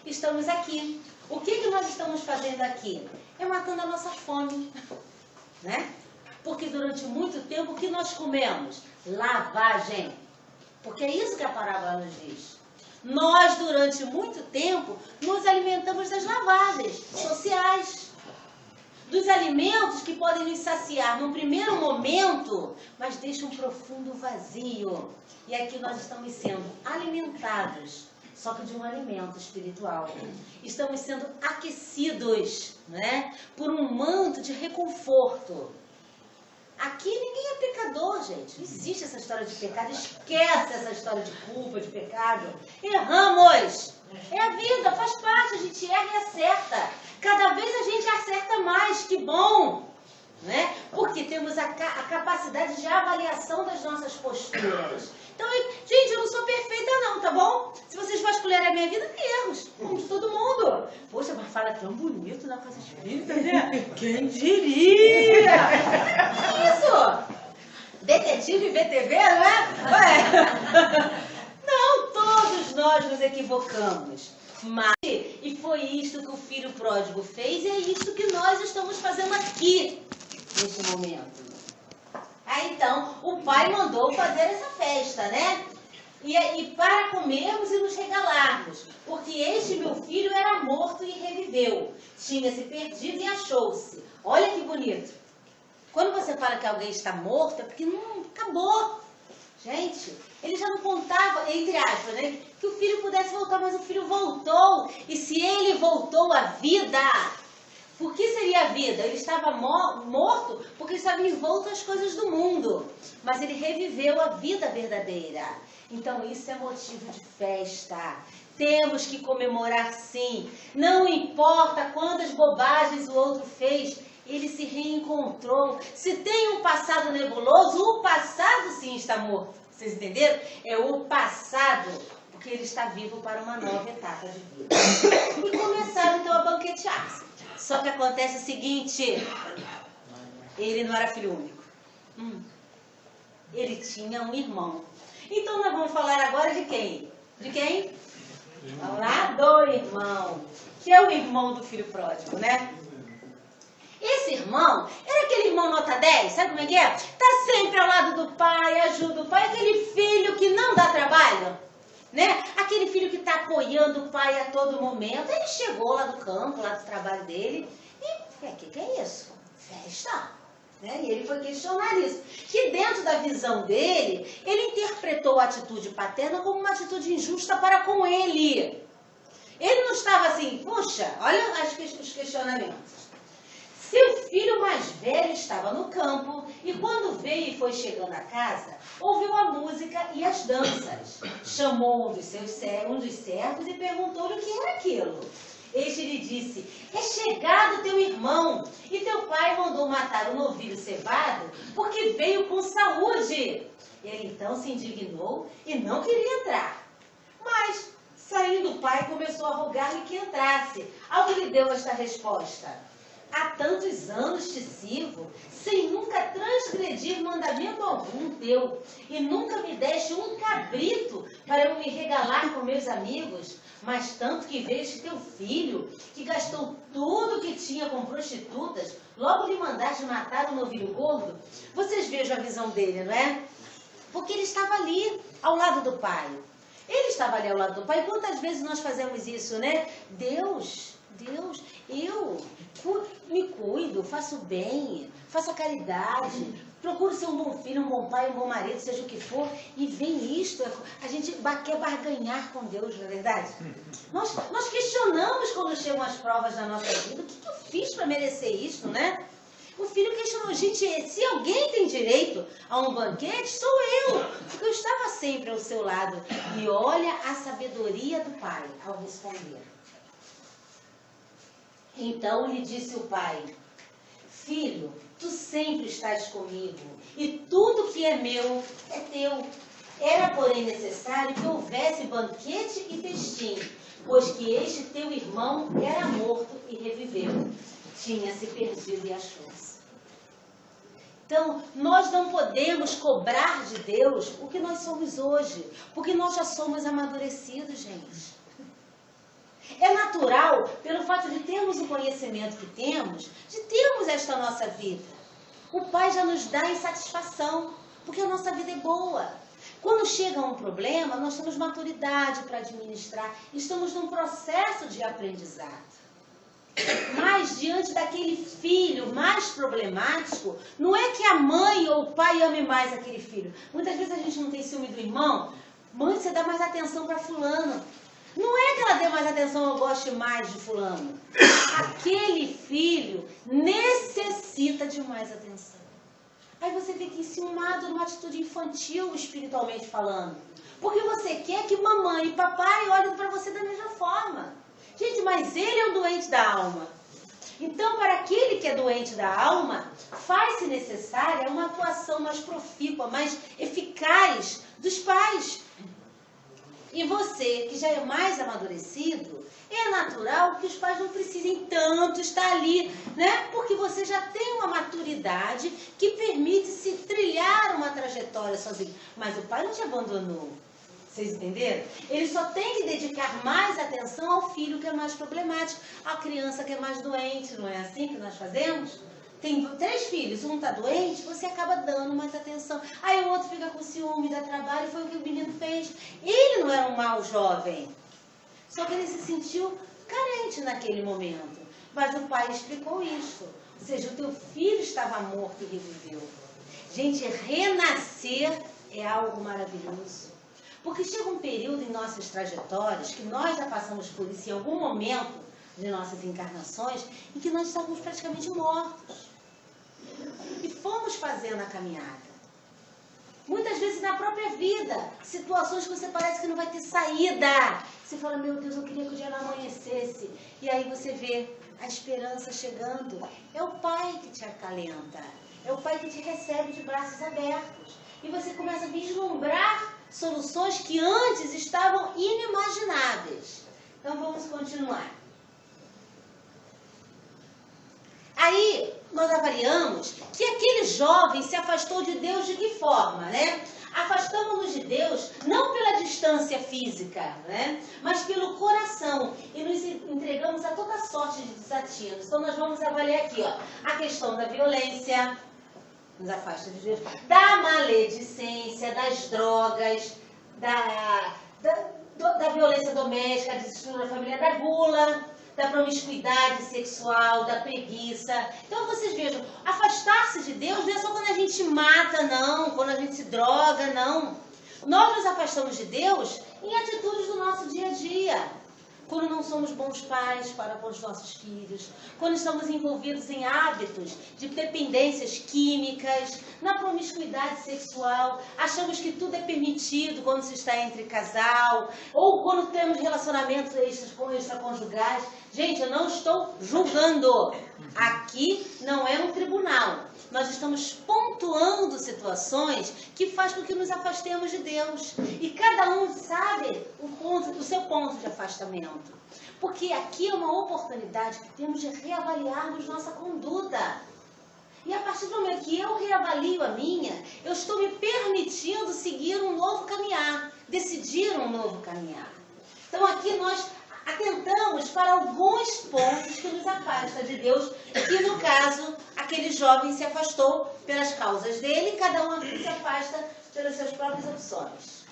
estamos aqui. O que nós estamos fazendo aqui? É matando a nossa fome, né? Porque durante muito tempo, o que nós comemos? Lavagem. Porque é isso que a parábola nos diz. Nós, durante muito tempo, nos alimentamos das lavagens sociais. Dos alimentos que podem nos saciar num primeiro momento, mas deixam um profundo vazio. E aqui nós estamos sendo alimentados, só que de um alimento espiritual. Estamos sendo aquecidos, né, por um manto de reconforto. Aqui ninguém é pecador, gente. Não existe essa história de pecado. Esquece essa história de culpa, de pecado. Erramos. É a vida, faz parte. A gente erra e acerta. Cada vez a gente acerta mais. Que bom. Né? Porque temos a capacidade de avaliação das nossas posturas. Então, gente, eu não sou perfeita não, tá bom? Se vocês vasculharem a minha vida, tem erros, como de todo mundo. Poxa, mas fala tão bonito na casa espírita, né? Quem diria? Isso! Detetive VTV, não é? Ué. Não, todos nós nos equivocamos. Mas, e foi isto que o filho pródigo fez e é isto que nós estamos fazendo aqui, neste momento. Aí então, o pai mandou fazer essa festa, né? E para comermos e nos regalarmos, porque este meu filho era morto e reviveu, tinha se perdido e achou-se. Olha que bonito. Quando você fala que alguém está morto, é porque não acabou. Gente, ele já não contava, entre aspas, né, que o filho pudesse voltar, mas o filho voltou. E se ele voltou à vida, por que seria a vida? Ele estava morto porque ele estava envolto às coisas do mundo. Mas ele reviveu a vida verdadeira. Então isso é motivo de festa. Temos que comemorar sim. Não importa quantas bobagens o outro fez, ele se reencontrou. Se tem um passado nebuloso, o passado sim está morto. Vocês entenderam? É o passado, porque ele está vivo para uma nova etapa de vida. E começaram então a banquetear-se. Só que acontece o seguinte, ele não era filho único. Ele tinha um irmão. Então nós vamos falar agora de quem? De quem? Vamos lá, do irmão, que é o irmão do filho pródigo, né? Esse irmão, era aquele irmão nota 10, sabe como é que é? Tá sempre ao lado do pai, ajuda o pai, aquele filho que não dá trabalho, né? Aquele filho que tá apoiando o pai a todo momento. Ele chegou lá do campo, lá do trabalho dele, e que é isso? Festa. Né? E ele foi questionar isso. Que dentro da visão dele, ele interpretou a atitude paterna como uma atitude injusta para com ele. Ele não estava assim, puxa, olha os questionamentos. Seu filho mais velho estava no campo e quando veio e foi chegando a casa, ouviu a música e as danças. Chamou um dos servos e perguntou-lhe o que era aquilo. Este lhe disse, é chegado teu irmão e teu pai mandou matar o novilho cevado porque veio com saúde. Ele então se indignou e não queria entrar. Mas, saindo o pai, começou a rogar-lhe que entrasse, ao que lhe deu esta resposta. Há tantos anos te sirvo, sem nunca transgredir mandamento algum teu, e nunca me deste um cabrito para eu me regalar com meus amigos, mas tanto que vejo teu filho, que gastou tudo que tinha com prostitutas, logo lhe mandaste matar o novilho gordo. Vocês vejam a visão dele, não é? Porque ele estava ali, ao lado do pai. Ele estava ali ao lado do pai. Quantas vezes nós fazemos isso, né? Deus, eu me cuido, faço bem, faço a caridade, procuro ser um bom filho, um bom pai, um bom marido, seja o que for, e vem isto, a gente quer barganhar com Deus, não é verdade? Nós questionamos quando chegam as provas da nossa vida, o que eu fiz para merecer isso, né? O filho questionou, gente, se alguém tem direito a um banquete, sou eu, porque eu estava sempre ao seu lado. E olha a sabedoria do pai ao responder. Então lhe disse o pai, filho, tu sempre estás comigo, e tudo que é meu é teu. Era, porém, necessário que houvesse banquete e festim, pois que este teu irmão era morto e reviveu, tinha se perdido e achou-se. Então, nós não podemos cobrar de Deus o que nós somos hoje, porque nós já somos amadurecidos, gente. É natural, pelo fato de termos o conhecimento que temos, de termos esta nossa vida. O Pai já nos dá insatisfação, porque a nossa vida é boa. Quando chega um problema, nós temos maturidade para administrar, estamos num processo de aprendizado. Mas diante daquele filho mais problemático, não é que a mãe ou o pai ame mais aquele filho. Muitas vezes a gente não tem ciúme do irmão. Mãe, você dá mais atenção para fulano. Não é que ela dê mais atenção ou goste mais de fulano. Aquele filho necessita de mais atenção. Aí você fica enciumado numa atitude infantil, espiritualmente falando. Porque você quer que mamãe e papai olhem para você da mesma forma. Gente, mas ele é o doente da alma. Então, para aquele que é doente da alma, faz-se necessária uma atuação mais profícua, mais eficaz dos pais. E você, que já é mais amadurecido, é natural que os pais não precisem tanto estar ali, né? Porque você já tem uma maturidade que permite se trilhar uma trajetória sozinho. Mas o pai não te abandonou. Vocês entenderam? Ele só tem que dedicar mais atenção ao filho que é mais problemático, à criança que é mais doente, não é assim que nós fazemos? Tem 3 filhos, um está doente, você acaba dando mais atenção. Aí o outro fica com ciúme, dá trabalho, foi o que o menino fez. Ele não era um mau jovem, só que ele se sentiu carente naquele momento. Mas o pai explicou isso. Ou seja, o teu filho estava morto e reviveu. Gente, renascer é algo maravilhoso. Porque chega um período em nossas trajetórias, que nós já passamos por isso em algum momento de nossas encarnações, em que nós estávamos praticamente mortos. E fomos fazendo a caminhada. Muitas vezes na própria vida, situações que você parece que não vai ter saída. Você fala, meu Deus, eu queria que o dia não amanhecesse. E aí você vê a esperança chegando. É o Pai que te acalenta. É o Pai que te recebe de braços abertos. E você começa a vislumbrar soluções que antes estavam inimagináveis. Então vamos continuar. Aí nós avaliamos que aquele jovem se afastou de Deus de que forma, né? Afastamos-nos de Deus não pela distância física, né? Mas pelo coração. E nos entregamos a toda sorte de desatinos. Então nós vamos avaliar aqui, ó, a questão da violência, nos afasta de Deus, da maledicência, das drogas, da violência doméstica, da desestrutura familiar, da gula, da promiscuidade sexual, da preguiça. Então vocês vejam, afastar-se de Deus não é só quando a gente mata, não, quando a gente se droga, não. Nós nos afastamos de Deus em atitudes do nosso dia a dia. Quando não somos bons pais para com os nossos filhos, quando estamos envolvidos em hábitos de dependências químicas, na promiscuidade sexual, achamos que tudo é permitido quando se está entre casal, ou quando temos relacionamentos extraconjugais. Gente, eu não estou julgando. Aqui não é um tribunal. Nós estamos pontuando situações que faz com que nos afastemos de Deus. E cada um sabe o seu ponto de afastamento. Porque aqui é uma oportunidade que temos de reavaliarmos nossa conduta. E a partir do momento que eu reavalio a minha, eu estou me permitindo seguir um novo caminhar, decidir um novo caminhar. Então aqui nós atentamos para alguns pontos que nos afastam de Deus, e no caso, aquele jovem se afastou pelas causas dele, e cada um aqui se afasta pelas suas próprias opções.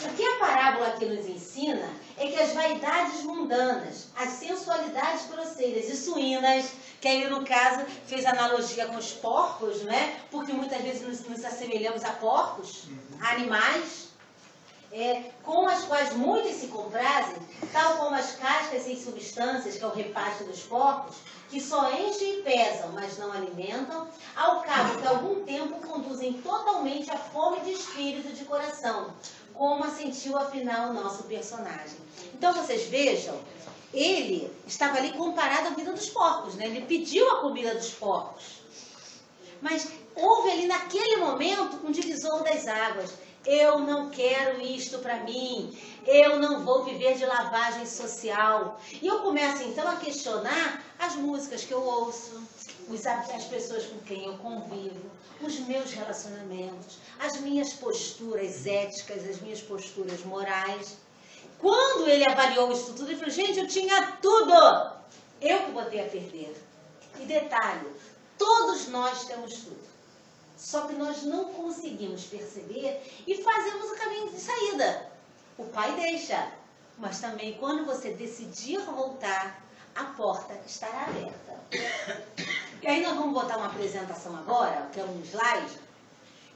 O que a parábola aqui nos ensina é que as vaidades mundanas, as sensualidades grosseiras e suínas, que aí no caso fez analogia com os porcos, né? Porque muitas vezes nos assemelhamos a porcos, a animais, com as quais muitos se comprazem, tal como as cascas sem substâncias, que é o repasto dos porcos, que só enchem e pesam, mas não alimentam, ao cabo que algum tempo conduzem totalmente à fome de espírito e de coração, como assentiu afinal o nosso personagem. Então vocês vejam, ele estava ali comparado à vida dos porcos, né? Ele pediu a comida dos porcos. Mas houve ali naquele momento um divisor das águas. Eu não quero isto para mim, eu não vou viver de lavagem social. E eu começo então a questionar as músicas que eu ouço, as pessoas com quem eu convivo, os meus relacionamentos, as minhas posturas éticas, as minhas posturas morais. Quando ele avaliou isso tudo, ele falou, gente, eu tinha tudo, eu que botei a perder. E detalhe, todos nós temos tudo. Só que nós não conseguimos perceber e fazemos o caminho de saída. O Pai deixa, mas também quando você decidir voltar, a porta estará aberta. E aí nós vamos botar uma apresentação agora, que é um slide,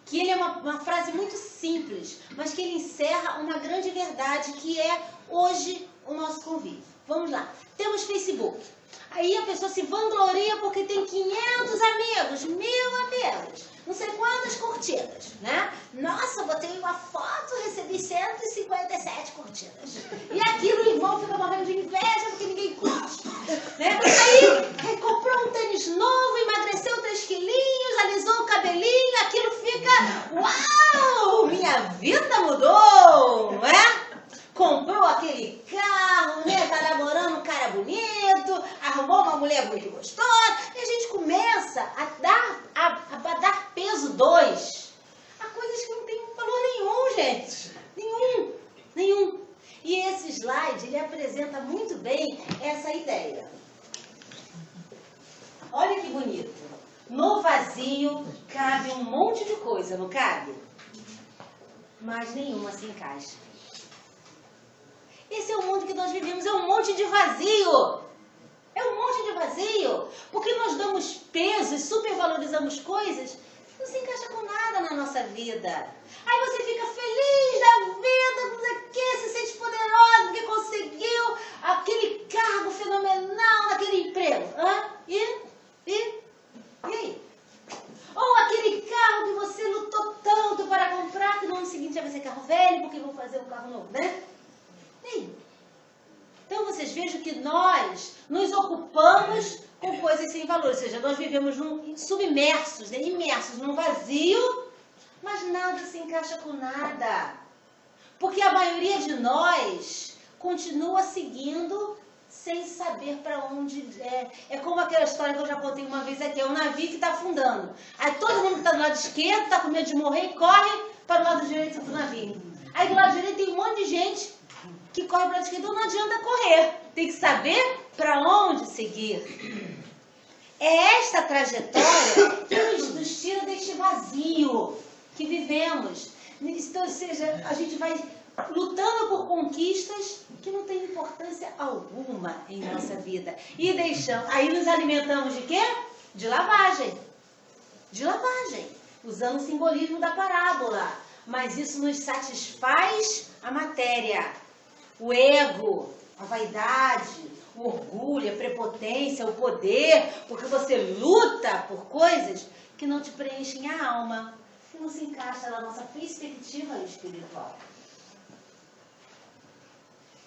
que ele é uma frase muito simples, mas que ele encerra uma grande verdade, que é hoje o nosso convívio. Vamos lá. Temos Facebook. Aí a pessoa se vangloria porque tem 500 amigos, 1000 amigos, não sei quantas curtidas, né? Nossa, botei uma foto, recebi 157 curtidas. E aquilo o irmão fica morrendo de inveja porque ninguém curte, né? Aí comprou um tênis novo, emagreceu 3 quilinhos, alisou o cabelinho, aquilo fica, uau, minha vida mudou, não é? Comprou aquele carro, né? Tá namorando um cara bonito, arrumou uma mulher muito gostosa, e a gente começa a dar peso 2 a coisas que não tem valor nenhum, gente. Nenhum. cheia. Olha que bonito. No vazio cabe um monte de coisa, não cabe? Mas nenhuma se encaixa. Esse é o mundo que nós vivemos, é um monte de vazio. É um monte de vazio. Porque nós damos peso e supervalorizamos coisas que não se encaixam com nada na nossa vida. Aí você fica feliz da vida, não sei o quê, se sente poderosa porque conseguiu aquele cargo fenomenal naquele emprego. E aí? Ou aquele carro que você lutou tanto para comprar, que no ano seguinte vai ser carro velho, porque vão fazer um carro novo, né? E aí? Então vocês vejam que nós nos ocupamos com coisas sem valor, ou seja, nós vivemos submersos, né? Imersos num vazio, mas nada se encaixa com nada. Porque a maioria de nós continua seguindo sem saber para onde é. É como aquela história que eu já contei uma vez aqui, é um navio que está afundando. Aí todo mundo que está do lado esquerdo está com medo de morrer e corre para o lado direito do navio. Aí do lado direito tem um monte de gente que corre para o lado esquerdo, não adianta correr. Tem que saber para onde seguir. É esta trajetória que nos tira deste vazio que vivemos. Então, ou seja, a gente vai lutando por conquistas que não têm importância alguma em nossa vida. E deixamos, aí nos alimentamos de quê? De lavagem. De lavagem. Usando o simbolismo da parábola. Mas isso nos satisfaz a matéria. O ego, a vaidade, o orgulho, a prepotência, o poder, porque você luta por coisas que não te preenchem a alma, que não se encaixa na nossa perspectiva espiritual.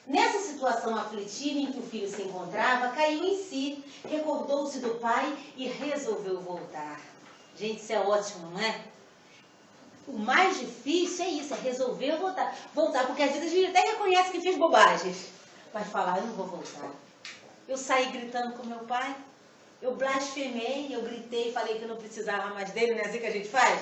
Nessa situação aflitiva em que o filho se encontrava, caiu em si, recordou-se do pai e resolveu voltar. Gente, isso é ótimo, não é? O mais difícil é isso, é resolver voltar. Voltar, porque às vezes a gente até reconhece que fez bobagens. Mas falar, eu não vou voltar. Eu saí gritando com meu pai, eu blasfemei, eu gritei, falei que eu não precisava mais dele, não é assim que a gente faz?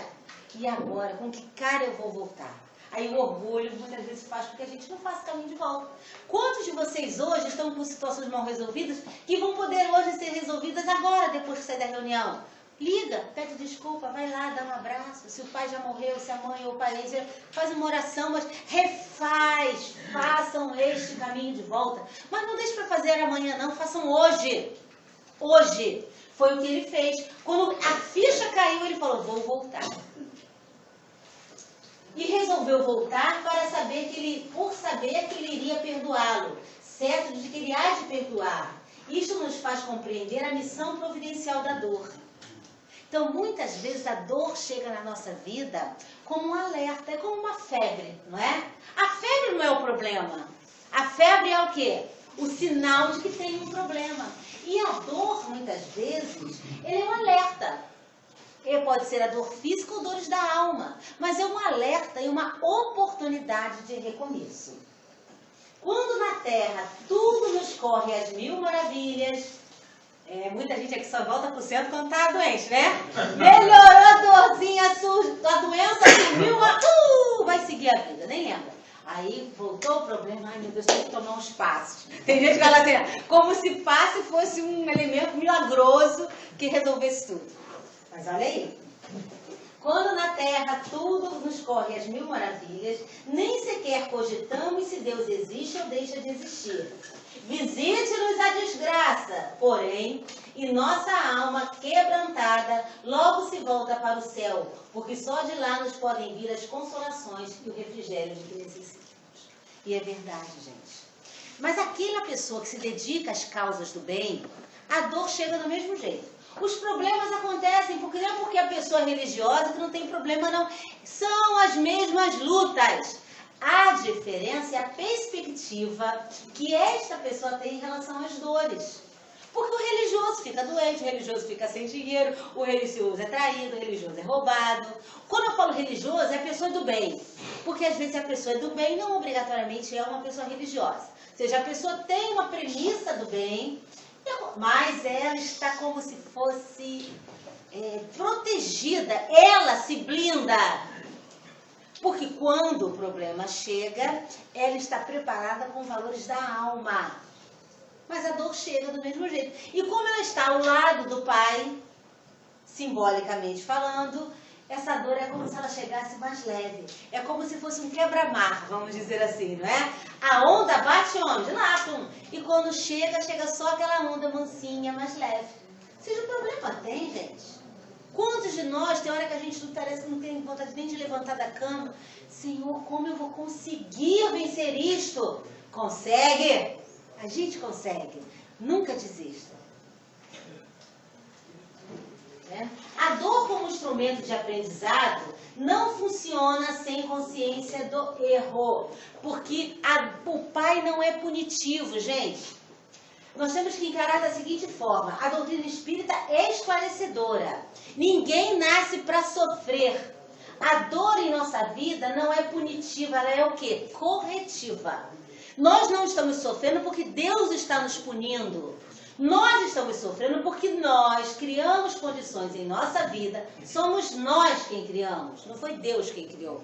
E agora, com que cara eu vou voltar? Aí o orgulho muitas vezes faz com que a gente não faça caminho de volta. Quantos de vocês hoje estão com situações mal resolvidas que vão poder hoje ser resolvidas agora, depois que sair da reunião? Liga, pede desculpa, vai lá, dá um abraço. Se o pai já morreu, se a mãe ou o parente, faz uma oração, mas refaz, façam este caminho de volta. Mas não deixe para fazer amanhã não, façam hoje. Hoje. Foi o que ele fez. Quando a ficha caiu, ele falou, vou voltar. E resolveu voltar para saber que ele, por saber que ele iria perdoá-lo, certo de que ele há de perdoar. Isso nos faz compreender a missão providencial da dor. Então, muitas vezes a dor chega na nossa vida como um alerta, é como uma febre, não é? A febre não é o problema. A febre é o quê? O sinal de que tem um problema. E a dor, muitas vezes, ele é um alerta. Ele pode ser a dor física ou dores da alma, mas é um alerta e uma oportunidade de recomeço. Quando na terra tudo nos corre às mil maravilhas, muita gente aqui só volta pro centro quando tá doente, né? Melhorou a dorzinha, a doença sumiu, vai seguir a vida, nem lembra. Aí voltou o problema, ai meu Deus, tem que tomar uns passos. Tem gente que fala assim, como se passe fosse um elemento milagroso que resolvesse tudo. Mas olha aí, quando na terra tudo nos corre às mil maravilhas, nem sequer cogitamos se Deus existe ou deixa de existir. Visite-nos a desgraça, porém, e nossa alma quebrantada logo se volta para o céu, porque só de lá nos podem vir as consolações e o refrigério de que necessitamos. E é verdade, gente. Mas aquela pessoa que se dedica às causas do bem, a dor chega do mesmo jeito. Os problemas acontecem, porque não é porque a pessoa é religiosa que não tem problema, não. São as mesmas lutas. A diferença é a perspectiva que esta pessoa tem em relação às dores. Porque o religioso fica doente, o religioso fica sem dinheiro, o religioso é traído, o religioso é roubado. Quando eu falo religioso, é a pessoa do bem. Porque às vezes a pessoa do bem não obrigatoriamente é uma pessoa religiosa. Ou seja, a pessoa tem uma premissa do bem, mas ela está como se fosse protegida, ela se blinda. Porque quando o problema chega, ela está preparada com valores da alma. mas a dor chega do mesmo jeito. E como ela está ao lado do pai, simbolicamente falando, essa dor é como se ela chegasse mais leve. É como se fosse um quebra-mar, vamos dizer assim, não é? A onda bate onde? Lá, pum. E quando chega, chega só aquela onda mansinha, mais leve. Seja o problema tem, gente. Quantos de nós, tem hora que a gente não parece, não tem vontade nem de levantar da cama. Senhor, como eu vou conseguir vencer isto? Consegue? A gente consegue. Nunca desista. A dor como instrumento de aprendizado não funciona sem consciência do erro. Porque o pai não é punitivo, gente. Nós temos que encarar da seguinte forma: a doutrina espírita é esclarecedora. Ninguém nasce para sofrer. A dor em nossa vida não é punitiva, ela é o quê? Corretiva. Nós não estamos sofrendo porque Deus está nos punindo. Nós estamos sofrendo porque nós criamos condições em nossa vida. Somos nós quem criamos, não foi Deus quem criou.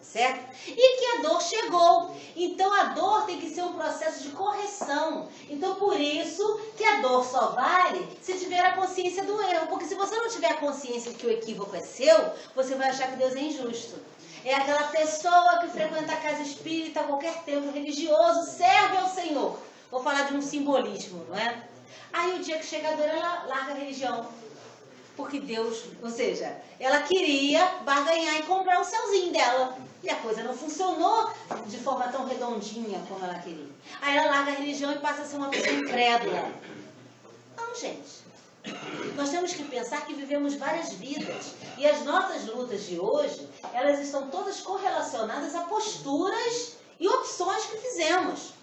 Certo? E que a dor chegou. Então a dor tem que ser um processo de correção. Então por isso que a dor só vale se tiver a consciência do erro. Porque se você não tiver a consciência de que o equívoco é seu, você vai achar que Deus é injusto. É aquela pessoa que frequenta a casa espírita, qualquer templo religioso, serve ao Senhor. Vou falar de um simbolismo, não é? Aí o dia que chega a dor, ela larga a religião. Porque Deus, ou seja, ela queria barganhar e comprar o céuzinho dela. E a coisa não funcionou de forma tão redondinha como ela queria. Aí ela larga a religião e passa a ser uma pessoa incrédula. Não, gente. Nós temos que pensar que vivemos várias vidas. E as nossas lutas de hoje, elas estão todas correlacionadas a posturas e opções que fizemos.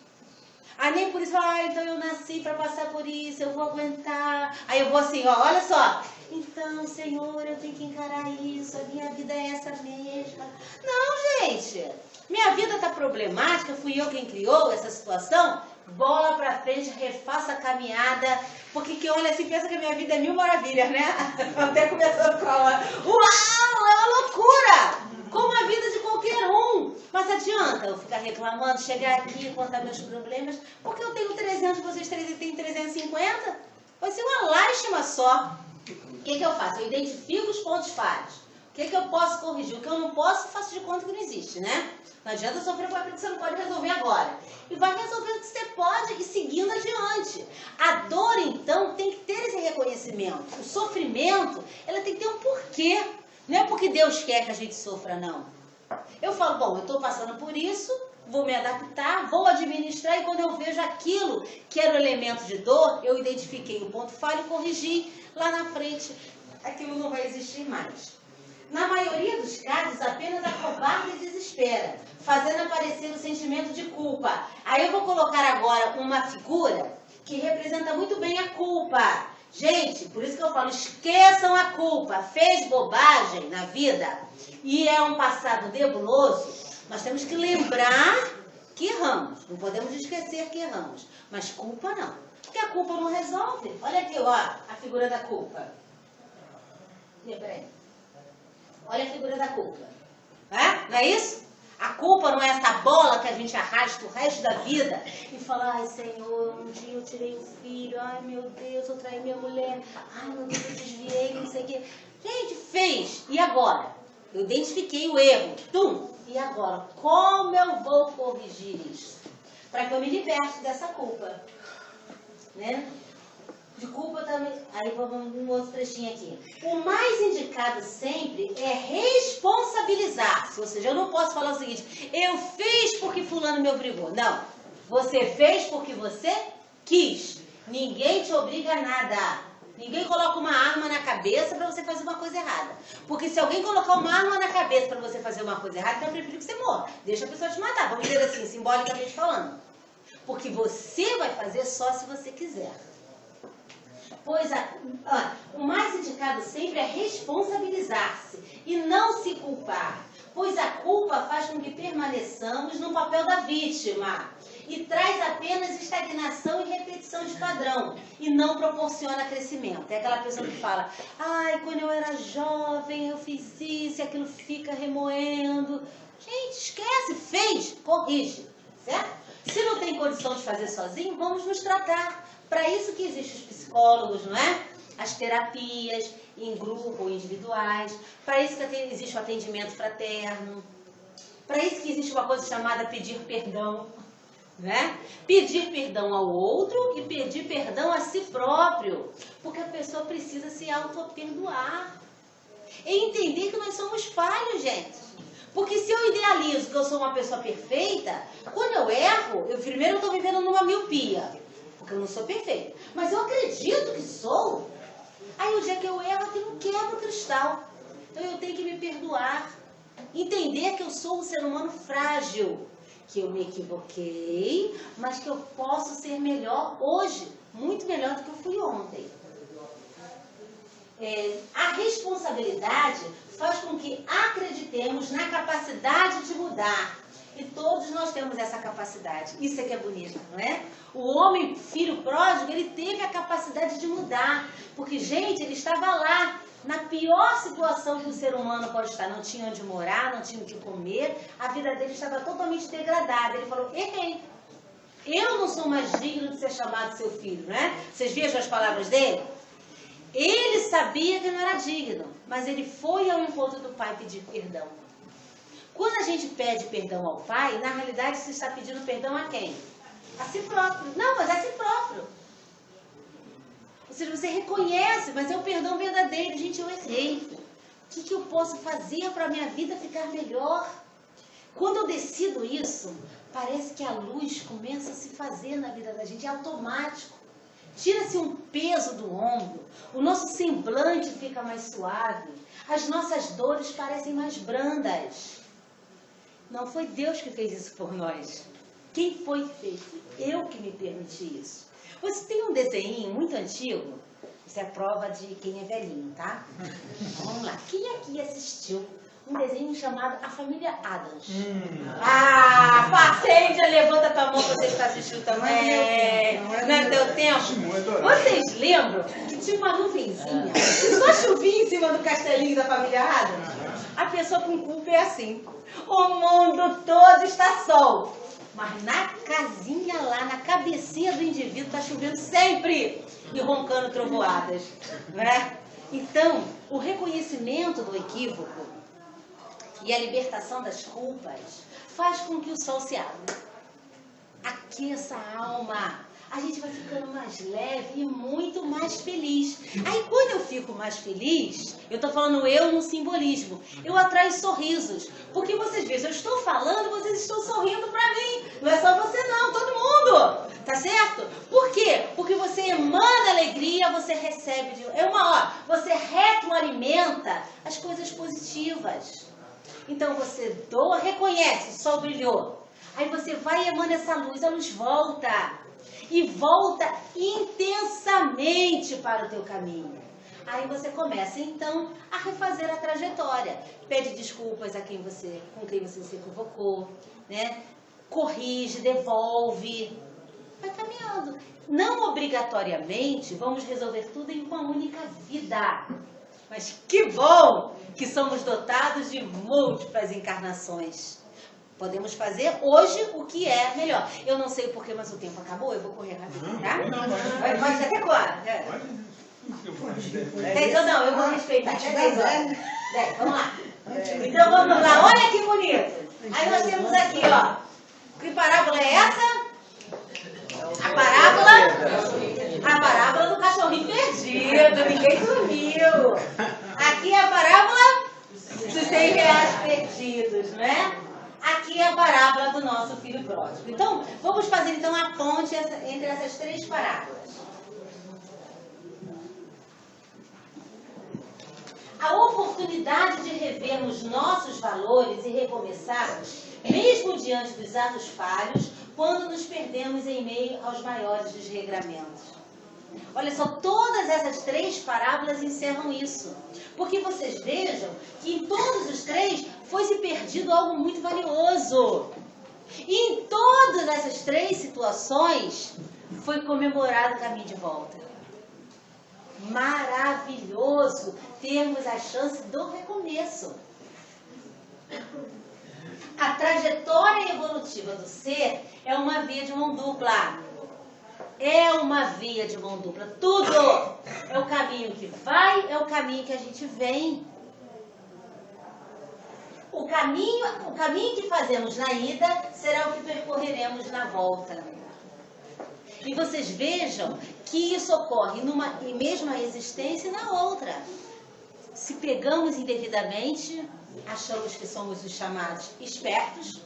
Aí nem por isso, então eu nasci para passar por isso, eu vou aguentar. Aí eu vou assim, olha só. Então, Senhor, eu tenho que encarar isso, a minha vida é essa mesma. Não, gente. Minha vida está problemática, fui eu quem criou essa situação. Bola para frente, refaça a caminhada. Porque quem olha assim pensa que a minha vida é mil maravilhas, né? Até começando a falar, uau, é uma loucura! Como a vida de qualquer um. Mas adianta eu ficar reclamando, chegar aqui e contar meus problemas, porque eu tenho 300, vocês têm 350? Vai ser uma lástima só. O que eu faço? Eu identifico os pontos falhos. O que eu posso corrigir? O que eu não posso, faço de conta que não existe, né? Não adianta sofrer com aquilo que você não pode resolver agora. E vai resolver o que você pode e seguindo adiante. A dor, então, tem que ter esse reconhecimento. O sofrimento, ela tem que ter um porquê. Não é porque Deus quer que a gente sofra, não. Eu falo, bom, eu estou passando por isso, vou me adaptar, vou administrar, e quando eu vejo aquilo que era o elemento de dor, eu identifiquei o ponto falho e corrigi. Lá na frente, aquilo não vai existir mais. Na maioria dos casos, apenas a covarde desespera, fazendo aparecer o sentimento de culpa. Aí eu vou colocar agora uma figura que representa muito bem a culpa. Gente, por isso que eu falo, esqueçam a culpa. Fez bobagem na vida e é um passado nebuloso, nós temos que lembrar que erramos. Não podemos esquecer que erramos. Mas culpa não. Porque a culpa não resolve. Olha aqui, ó, a figura da culpa. Peraí. Olha a figura da culpa. Não é isso? A culpa não é essa bola que a gente arrasta o resto da vida e fala, ai Senhor, um dia eu tirei o filho, ai meu Deus, eu traí minha mulher, ai meu Deus, eu desviei, não sei o quê. Gente, fez. E agora? Eu identifiquei o erro. E agora? Como eu vou corrigir isso? Para que eu me liberte dessa culpa. Né? De culpa também. Aí vamos um outro trechinho aqui. O mais indicado sempre é responsabilizar-se. Ou seja, eu não posso falar o seguinte, eu fiz porque fulano me obrigou. Não. Você fez porque você quis. Ninguém te obriga a nada. Ninguém coloca uma arma na cabeça para você fazer uma coisa errada. Porque se alguém colocar uma arma na cabeça para você fazer uma coisa errada, então eu prefiro que você morra. Deixa a pessoa te matar. Vamos dizer assim, simbolicamente falando. Porque você vai fazer só se você quiser. Pois o mais indicado sempre é responsabilizar-se e não se culpar, pois a culpa faz com que permaneçamos no papel da vítima e traz apenas estagnação e repetição de padrão e não proporciona crescimento. É aquela pessoa que fala, ai, quando eu era jovem eu fiz isso e aquilo fica remoendo. Gente, esquece, fez, corrige, certo? Se não tem condição de fazer sozinho, vamos nos tratar. Para isso que existem os psicólogos, não é? As terapias, em grupo ou individuais. Para isso que existe o atendimento fraterno. Para isso que existe uma coisa chamada pedir perdão. Né? Pedir perdão ao outro e pedir perdão a si próprio. Porque a pessoa precisa se auto-perdoar. E entender que nós somos falhos, gente. Porque se eu idealizo que eu sou uma pessoa perfeita, quando eu erro, primeiro eu estou vivendo numa miopia. Porque eu não sou perfeita. Mas eu acredito que sou. Aí o dia que eu erro, aquilo quebra o cristal. Então eu tenho que me perdoar. Entender que eu sou um ser humano frágil. Que eu me equivoquei, mas que eu posso ser melhor hoje. Muito melhor do que eu fui ontem. A responsabilidade faz com que acreditemos na capacidade de mudar. E todos nós temos essa capacidade. Isso é que é bonito, não é? O homem, filho pródigo, ele teve a capacidade de mudar. Porque, gente, ele estava lá, na pior situação que o ser humano pode estar. Não tinha onde morar, não tinha o que comer. A vida dele estava totalmente degradada. Ele falou, errei. Eu não sou mais digno de ser chamado seu filho, né? Vocês vejam as palavras dele? Ele sabia que não era digno, mas ele foi ao encontro do pai pedir perdão. Quando a gente pede perdão ao pai, na realidade você está pedindo perdão a quem? A si próprio. Não, mas a si próprio. Ou seja, você reconhece, mas é o perdão verdadeiro. Gente, eu errei. O que eu posso fazer para a minha vida ficar melhor? Quando eu decido isso, parece que a luz começa a se fazer na vida da gente, é automático. Tira-se um peso do ombro, o nosso semblante fica mais suave, as nossas dores parecem mais brandas. Não foi Deus que fez isso por nós. Quem foi que fez? Eu que me permiti isso. Você tem um desenho muito antigo, isso é prova de quem é velhinho, tá? Vamos lá. Quem aqui assistiu um desenho chamado A Família Addams? Ah, Facência, levanta tua mão, você está assistindo também. Não é teu tempo? Vocês lembram que tinha uma nuvenzinha e só chovia em cima do castelinho da família Addams? A pessoa com culpa é assim. O mundo todo está sol. Mas na casinha lá, na cabecinha do indivíduo, está chovendo sempre e roncando trovoadas. Né? Então, o reconhecimento do equívoco e a libertação das culpas faz com que o sol se abra. Aqueça a alma. A gente vai ficando mais leve e muito mais feliz. Aí quando eu fico mais feliz, eu estou falando eu no simbolismo, eu atraio sorrisos. Porque vocês veem, se eu estou falando, vocês estão sorrindo para mim. Não é só você não, todo mundo. Tá certo? Por quê? Porque você emana alegria, você recebe. Você retroalimenta as coisas positivas. Então você doa, reconhece, o sol brilhou. Aí você vai e emana essa luz, a luz volta. E volta intensamente para o teu caminho. Aí você começa, então, a refazer a trajetória. Pede desculpas com quem você se equivocou, né? Corrige, devolve. Vai caminhando. Não obrigatoriamente vamos resolver tudo em uma única vida. Mas que bom que somos dotados de múltiplas encarnações. Podemos fazer hoje o que é melhor. Eu não sei o porquê, mas o tempo acabou. Eu vou correr rapidinho, tá? Pode ser até quando? Não, eu vou respeitar. Até 10 horas. 10, vamos lá. Então vamos lá. Olha que bonito. Aí nós temos aqui, ó. Que parábola é essa? A parábola do cachorrinho perdido. Ninguém dormiu. Aqui é a parábola dos 100 reais perdidos, né? Aqui é a parábola do nosso filho pródigo. Então, vamos fazer então a ponte entre essas três parábolas. A oportunidade de revermos nossos valores e recomeçarmos, mesmo diante dos atos falhos, quando nos perdemos em meio aos maiores desregramentos. Olha só, todas essas três parábolas encerram isso. Porque vocês vejam que em todos os três foi se perdido algo muito valioso. E em todas essas três situações foi comemorado o caminho de volta. Maravilhoso termos a chance do recomeço. A trajetória evolutiva do ser é uma via de mão dupla. É uma via de mão dupla. Tudo é o caminho que vai, é o caminho que a gente vem. O caminho que fazemos na ida será o que percorreremos na volta. E vocês vejam que isso ocorre numa mesma existência e na outra. Se pegamos indevidamente, achamos que somos os chamados espertos,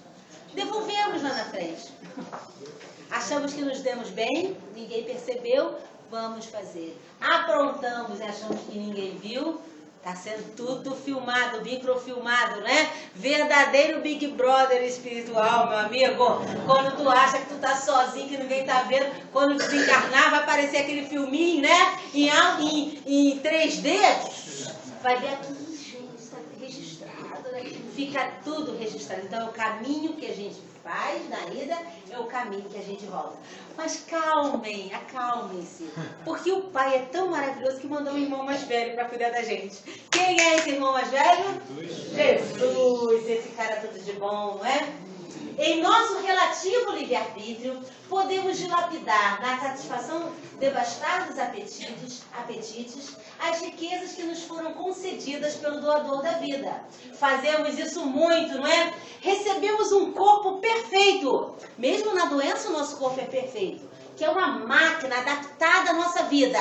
devolvemos lá na frente. Achamos que nos demos bem, ninguém percebeu, vamos fazer. Aprontamos e achamos que ninguém viu, está sendo tudo filmado, microfilmado, né? Verdadeiro Big Brother espiritual, meu amigo. Quando tu acha que tu tá sozinho, que ninguém tá vendo, quando desencarnar vai aparecer aquele filminho, né? Em 3D, vai ver aqui, gente, está registrado, né? Fica tudo registrado. Então é o caminho que a gente faz na ida, é o caminho que a gente volta. Mas acalmem-se, porque o Pai é tão maravilhoso que mandou um irmão mais velho para cuidar da gente. Quem é esse irmão mais velho? Jesus, esse cara tudo de bom, não é? Em nosso relativo livre-arbítrio, podemos dilapidar na satisfação devastar dos apetites, as riquezas que nos foram concedidas pelo doador da vida. Fazemos isso muito, não é? Recebemos um corpo perfeito. Mesmo na doença, o nosso corpo é perfeito, que é uma máquina adaptada à nossa vida.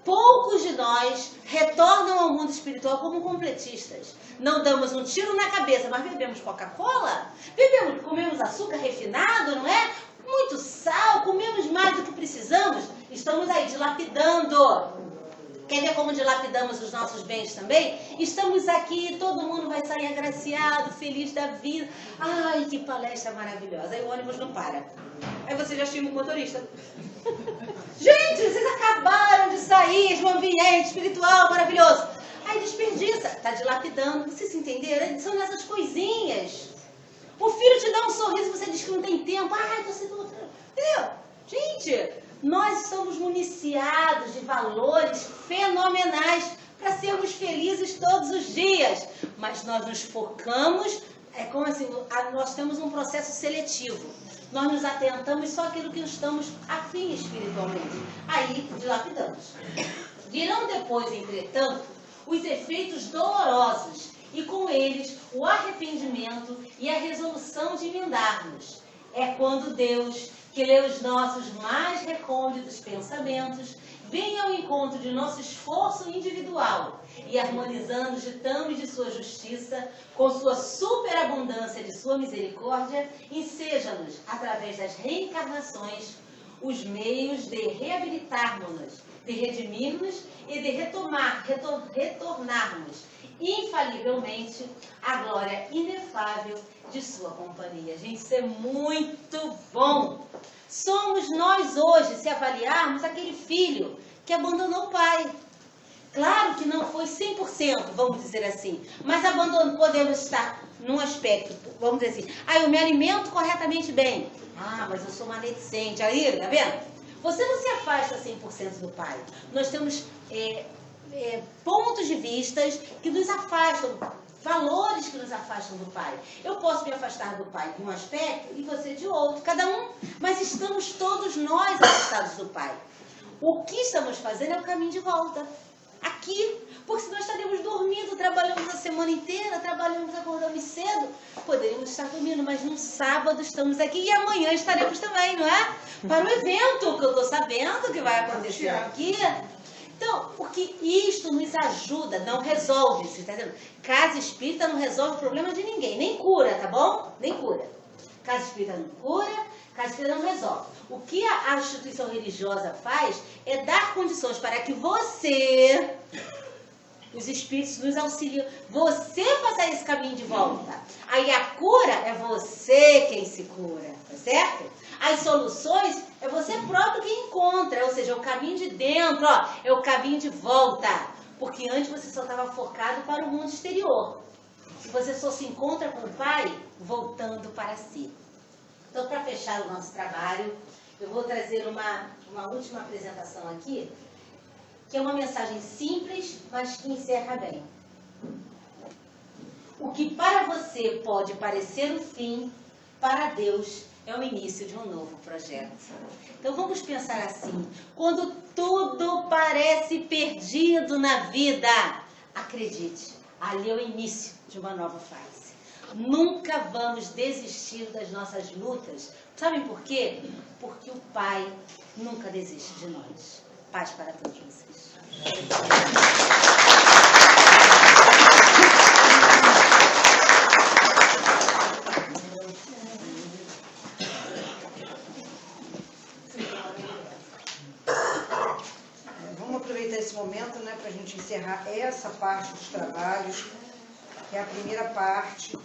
Poucos de nós retornam ao mundo espiritual como completistas. Não damos um tiro na cabeça, mas bebemos Coca-Cola? Comemos açúcar refinado, não é? Muito sal, comemos mais do que precisamos. Estamos aí dilapidando. Quer ver como dilapidamos os nossos bens também? Estamos aqui, todo mundo vai sair agraciado, feliz da vida. Ai, que palestra maravilhosa. Aí o ônibus não para. Aí você já xinga o motorista. Gente, vocês acabaram de sair de um ambiente espiritual maravilhoso. Aí desperdiça, está dilapidando. Vocês entenderam? São essas coisinhas. O filho te dá um sorriso e você diz que não tem tempo. Ai, você não... Entendeu? Gente, nós somos municiados de valores fenomenais para sermos felizes todos os dias. Mas nós nos focamos, é como assim, nós temos um processo seletivo. Nós nos atentamos só àquilo que estamos afim espiritualmente. Aí dilapidamos. Virão depois, entretanto, os efeitos dolorosos e com eles o arrependimento e a resolução de emendar-nos. É quando Deus, que lê os nossos mais recônditos pensamentos, vem ao encontro de nosso esforço individual e, harmonizando os ditames de sua justiça, com sua superabundância de sua misericórdia, enseja-nos, através das reencarnações, os meios de reabilitarmos-nos, de redimir-nos e de retornarmos infalivelmente à glória inefável de sua companhia. Gente, isso é muito bom. Somos nós hoje, se avaliarmos, aquele filho que abandonou o pai. Claro que não foi 100%, vamos dizer assim, mas abandono, podemos estar num aspecto, vamos dizer assim, eu me alimento corretamente bem. Mas eu sou maledicente. Aí, tá vendo? Você não se afasta 100% do pai. Nós temos pontos de vista que nos afastam, valores que nos afastam do pai. Eu posso me afastar do pai de um aspecto e você de outro, cada um, mas estamos todos nós afastados do pai. O que estamos fazendo é o caminho de volta. Aqui, porque senão estaremos dormindo, trabalhamos a semana inteira, acordamos cedo, poderíamos estar dormindo, mas no sábado estamos aqui e amanhã estaremos também, não é? Para o evento, que eu estou sabendo que vai acontecer aqui. Então, porque isto nos ajuda, não resolve, você está dizendo? Casa espírita não resolve o problema de ninguém, nem cura, tá bom? Nem cura. Casa espírita não cura, casa espírita não resolve. O que a instituição religiosa faz é dar condições para que você, os espíritos nos auxiliam, você faça esse caminho de volta. Aí a cura é você quem se cura, tá certo? As soluções é você próprio quem encontra, ou seja, é o caminho de dentro, é o caminho de volta. Porque antes você só estava focado para o mundo exterior. E você só se encontra com o Pai voltando para si. Então, para fechar o nosso trabalho, eu vou trazer uma última apresentação aqui, que é uma mensagem simples, mas que encerra bem. O que para você pode parecer o fim, para Deus é o início de um novo projeto. Então vamos pensar assim, quando tudo parece perdido na vida, acredite, ali é o início de uma nova fase. Nunca vamos desistir das nossas lutas. Sabem por quê? Porque o Pai nunca desiste de nós. Paz para todos vocês.
Vamos aproveitar esse momento, né, para a gente encerrar essa parte dos trabalhos, que é a primeira parte.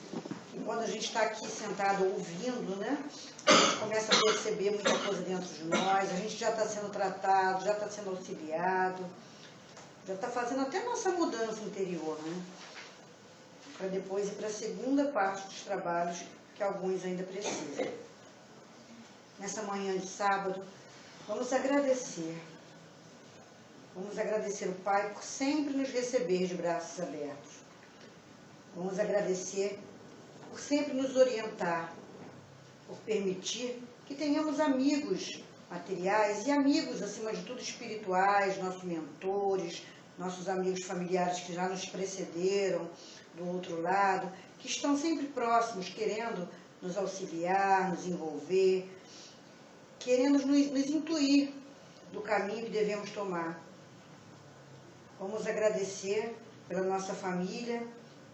E quando a gente está aqui sentado ouvindo, né, a gente começa a perceber muita coisa dentro de nós, a gente já está sendo tratado, já está sendo auxiliado, já está fazendo até nossa mudança interior, né, para depois ir para a segunda parte dos trabalhos, que alguns ainda precisam. Nessa manhã de sábado, vamos agradecer. Vamos agradecer o Pai por sempre nos receber de braços abertos. Vamos agradecer por sempre nos orientar, por permitir que tenhamos amigos materiais e amigos, acima de tudo, espirituais, nossos mentores, nossos amigos familiares que já nos precederam do outro lado, que estão sempre próximos, querendo nos auxiliar, nos envolver, querendo nos incluir do caminho que devemos tomar. Vamos agradecer pela nossa família,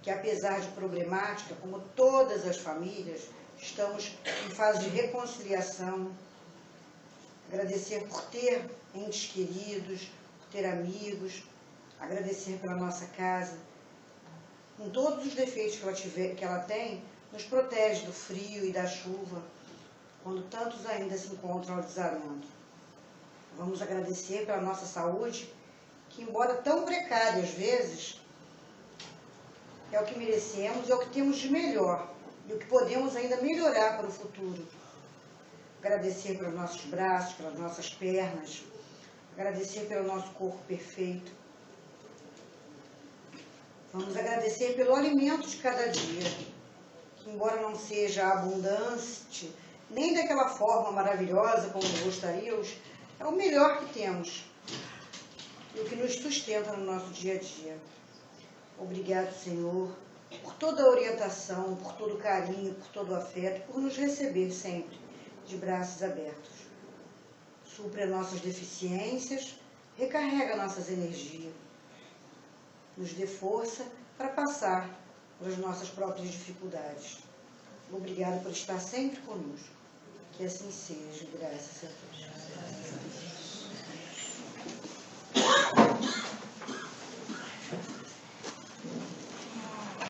que apesar de problemática, como todas as famílias, estamos em fase de reconciliação. Agradecer por ter entes queridos, por ter amigos, agradecer pela nossa casa. Com todos os defeitos que ela tem, nos protege do frio e da chuva, quando tantos ainda se encontram ao desalento. Vamos agradecer pela nossa saúde, que embora tão precária às vezes, é o que merecemos, é o que temos de melhor e o que podemos ainda melhorar para o futuro. Agradecer pelos nossos braços, pelas nossas pernas, agradecer pelo nosso corpo perfeito. Vamos agradecer pelo alimento de cada dia, que embora não seja abundante, nem daquela forma maravilhosa como gostaríamos, é o melhor que temos e o que nos sustenta no nosso dia a dia. Obrigado, Senhor, por toda a orientação, por todo o carinho, por todo o afeto, por nos receber sempre de braços abertos. Supre as nossas deficiências, recarrega nossas energias, nos dê força para passar pelas nossas próprias dificuldades. Obrigado por estar sempre conosco. Que assim seja, graças a Deus.